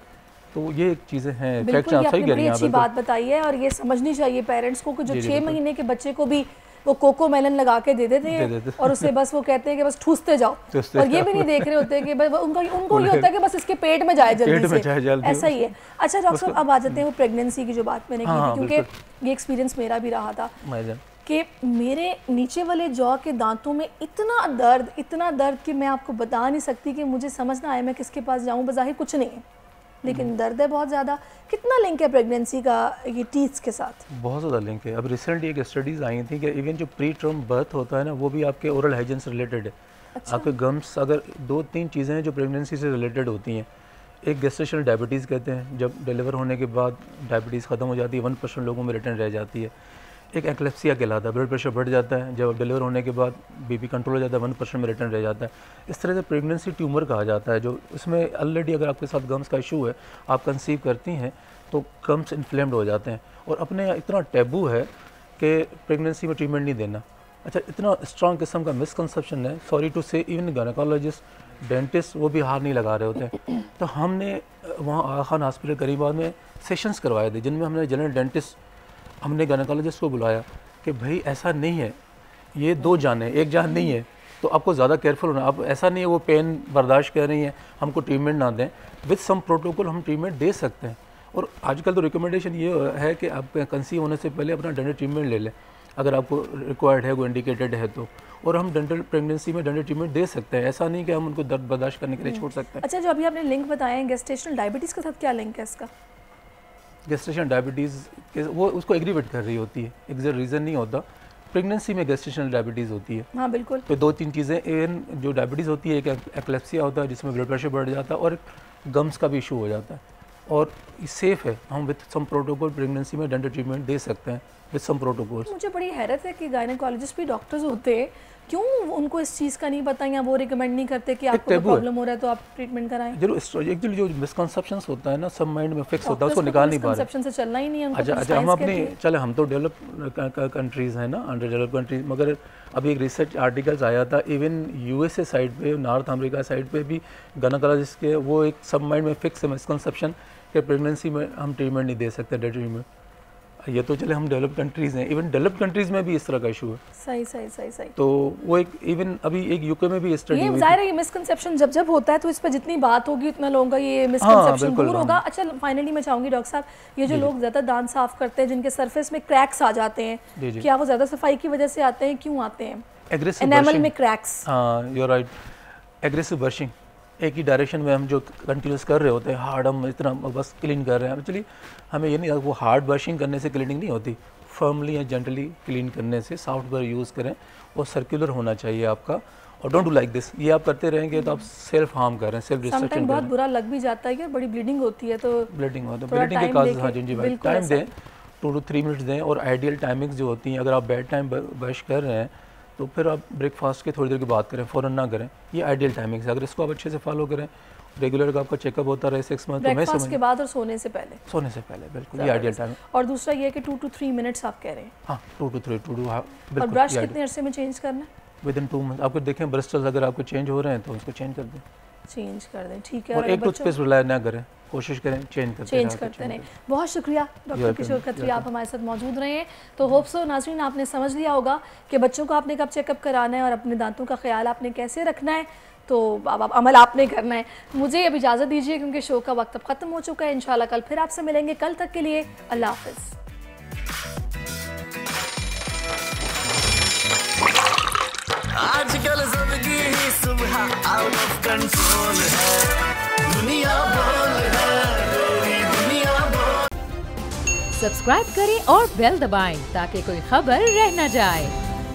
तो ये एक चीज़ें हैं, फैक्ट्स आप सही कह रही हैं, अच्छी बात बताई है। और ये समझनी चाहिए पेरेंट्स को कि जो 6 महीने के बच्चे को भी वो कोको मेलन लगा के दे देते हैं और उसे बस वो कहते हैं कि बस ठूसते जाओ, और ये भी नहीं देख रहे होते कि उनको ये होता है कि बस इसके पेट में जाए जल्दी से, ऐसा ही है। अच्छा डॉक्टर साहब, अब आ जाते हैं वो प्रेगनेंसी की जो बात मैंने की थी, क्योंकि ये एक्सपीरियंस मेरा भी रहा था कि मेरे नीचे वाले जॉ के दांतों में इतना दर्द कि मैं आपको बता नहीं सकती, कि मुझे समझ ना आया मैं किसके पास जाऊँ। बज़ाहिर कुछ नहीं है, लेकिन दर्द है बहुत ज़्यादा। कितना लिंक है प्रेगनेंसी का ये टीथ्स के साथ? बहुत ज़्यादा लिंक है। अब रिसेंटली एक स्टडीज़ आई थी कि इवन जो प्री टर्म बर्थ होता है ना, वो भी आपके ओरल हाइजीन से रिलेटेड है। अच्छा? आपके गम्स, अगर 2-3 चीज़ें हैं जो प्रेगनेंसी से रिलेटेड होती हैं। एक गेस्टेशनल डायबिटीज़ कहते हैं, जब डिलीवर होने के बाद डायबिटीज़ ख़त्म हो जाती है, 1% लोगों में रिटर्न रह जाती है। एक एक्लेप्सिया कहलाता है, ब्लड प्रेशर बढ़ जाता है, जब डिलीवर होने के बाद बीपी कंट्रोल हो जाता है, 1% में रिटर्न रह जाता है। इस तरह से प्रेगनेंसी ट्यूमर कहा जाता है, जो इसमें ऑलरेडी अगर आपके साथ गम्स का इशू है, आप कंसीव करती हैं तो गम्स इन्फ्लेम्ड हो जाते हैं। और अपने इतना टैबू है कि प्रेगनेंसी में ट्रीटमेंट नहीं देना। अच्छा, इतना स्ट्रॉन्ग किस्म का मिसकंसेप्शन है, सॉरी टू से, इवन गायनेकोलॉजिस्ट, डेंटिस्ट वो भी हार नहीं लगा रहे होते हैं। तो हमने वहाँ आगा खान हॉस्पिटल करीबाद में सेशंस करवाए थे, जिनमें हमने जनरल डेंटिस्ट, हमने गायनेकोलॉजिस्ट को बुलाया कि भाई ऐसा नहीं है, ये 2 जान है, 1 जान नहीं है, तो आपको ज़्यादा केयरफुल होना। अब ऐसा नहीं है वो पेन बर्दाश्त कर रही हैं, हमको ट्रीटमेंट ना दें, विद सम प्रोटोकॉल हम ट्रीटमेंट दे सकते हैं। और आजकल तो रिकमेंडेशन ये है कि आप कंसीव होने से पहले अपना डेंटल ट्रीटमेंट ले लें, अगर आपको रिक्वायर्ड है, वो इंडिकेटेड है तो। और हम डेंटल प्रेगनेंसी में डेंटल ट्रीटमेंट दे सकते हैं, ऐसा नहीं कि हम उनको दर्द बर्दाश्त करने के लिए छोड़ सकते हैं। अच्छा, जो अभी आपने लिंक बताया है गेस्टेशनल डायबिटीज़ के साथ, क्या लिंक है इसका? गेस्टेशनल डायबिटीज़ वो उसको एग्रीवेट कर रही होती है, एग्जैक्ट रीज़न नहीं होता। प्रेगनेंसी में गेस्टेशनल डायबिटीज़ होती है। हाँ बिल्कुल। तो 2-3 चीज़ें, इन जो डायबिटीज़ होती है, एक एक्लेप्सिया होता है जिसमें ब्लड प्रेशर बढ़ जाता है, और गम्स का भी इशू हो जाता है। और सेफ़ है, हम विद सम प्रोटोकॉल प्रेगनेंसी में डेंटल ट्रीटमेंट दे सकते हैं विद सम प्रोटोकॉल। मुझे बड़ी हैरत है कि गायनेकोलॉजिस्ट भी डॉक्टर्स होते हैं, क्यों उनको इस चीज़ का नहीं पता, या वो रिकमेंड नहीं करते कि आपको प्रॉब्लम हो रहा है तो आप ट्रीटमेंट कराएं? जरूर, एक्चुअली जो मिसकंसेप्शंस होता है ना, सब माइंड में फिक्स होता है, उसको निकाल नहीं पा रहे। मिसकंसेप्शन से चलना ही नहीं है। अच्छा, हम अपनी चले, हम तो डेवलप कंट्रीज़ हैं ना, अंडर डेवलप कंट्रीज, मगर अभी एक रिसर्च आर्टिकल्स आया था, इवन USA साइड पे, नॉर्थ अमेरिका साइड पे भी गायनेकोलॉजिस्ट के वो एक सब माइंड में फिक्स है मिसकंसेप्शन कि प्रेगनेंसी में हम ट्रीटमेंट नहीं दे सकते, डेंटल ट्रीटमेंट। ये तो चले हम डेवलप कंट्रीज़ हैं, इवन डेवलप कंट्रीज़ में भी इस तरह का इशू है। सही। तो वो एक इवन अभी एक UK में भी स्टडी हुई। ये जाहिर है, ये मिसकंसेप्शन जब होता है तो इस पर जितनी बात होगी उतना लोगों का ये मिसकंसेप्शन दूर होगा। अच्छा, फाइनली मैं चाहूँगी डॉक्टर साहब, ये जो लोग ज़्यादा दांत साफ करते हैं, जिनके सरफेस में क्रैक्स आ जाते हैं, क्या वो ज़्यादा सफाई की वजह से आते हैं? क्यों आते हैं? एनामल में क्रैक्स। हाँ, you are right. Aggressive brushing, एक ही डायरेक्शन में हम जो कंटिन्यूस कर रहे होते हैं, हार्ड हम इतना बस क्लीन कर रहे हैं। एक्चुअली हमें ये नहीं, वो हार्ड ब्रशिंग करने से क्लीनिंग नहीं होती, फर्मली या जेंटली क्लीन करने से, सॉफ्ट ब्रश यूज़ करें, और सर्कुलर होना चाहिए आपका। और डोंट डू लाइक दिस। ये आप करते रहेंगे तो आप सेल्फ हार्म कर रहे हैं, सेल्फ डिस्ट्रक्शन। बहुत बुरा लग भी जाता है कि बड़ी ब्लीडिंग होती है, तो ब्लीडिंग होती है, ब्लीडिंग के काजेज। हाँ जी भाई, टाइम दें, 2 to 3 मिनट्स दें। और आइडियल टाइमिंग्स जो होती हैं, अगर आप बेड टाइम ब्रश कर रहे हैं तो फिर आप ब्रेकफास्ट के थोड़ी देर की बात करें, फ़ौरन ना करें। ये आइडियल टाइमिंग्स है, अगर इसको आप अच्छे से फॉलो करें, रेगुलर का आपका चेकअप होता रहे 6 मंथ, तो मैं समझ के बाद और सोने से पहले, सोने से पहले बिल्कुल ये आइडियल टाइम है। और दूसरा ये है कि 2 to 3 मिनट्स आप कह रहे हैं। हाँ 2 to 3 टू डू। हाँ और ब्रश कितने अरसे में चेंज करना है? Within 2 month. आपको देखें ब्रिस्टल्स अगर आपको चेंज हो रहे हैं तो उसको चेंज कर दें, चेंज कर दें, ठीक है। और एक टूथपेस्ट रिलाय ना करें, कोशिश करें चेंज करते रहें। बहुत शुक्रिया डॉक्टर किशोर खत्री, आप हमारे साथ मौजूद रहे हैं। तो होप सो नाज़रीन आपने समझ लिया होगा कि बच्चों को आपने कब चेकअप कराना है और अपने दांतों का ख्याल आपने कैसे रखना है, तो अब अमल आपने करना है। मुझे अब इजाज़त दीजिए क्योंकि शो का वक्त अब ख़त्म हो चुका है। इंशाल्लाह कल फिर आपसे मिलेंगे। कल तक के लिए अल्लाह हाफ़िज़। आजकल सबकी ही सुबह आउट ऑफ कंट्रोल है, दुनिया बोल है, दुनिया बोल। सब्सक्राइब करें और बेल दबाएं ताकि कोई खबर रह न जाए।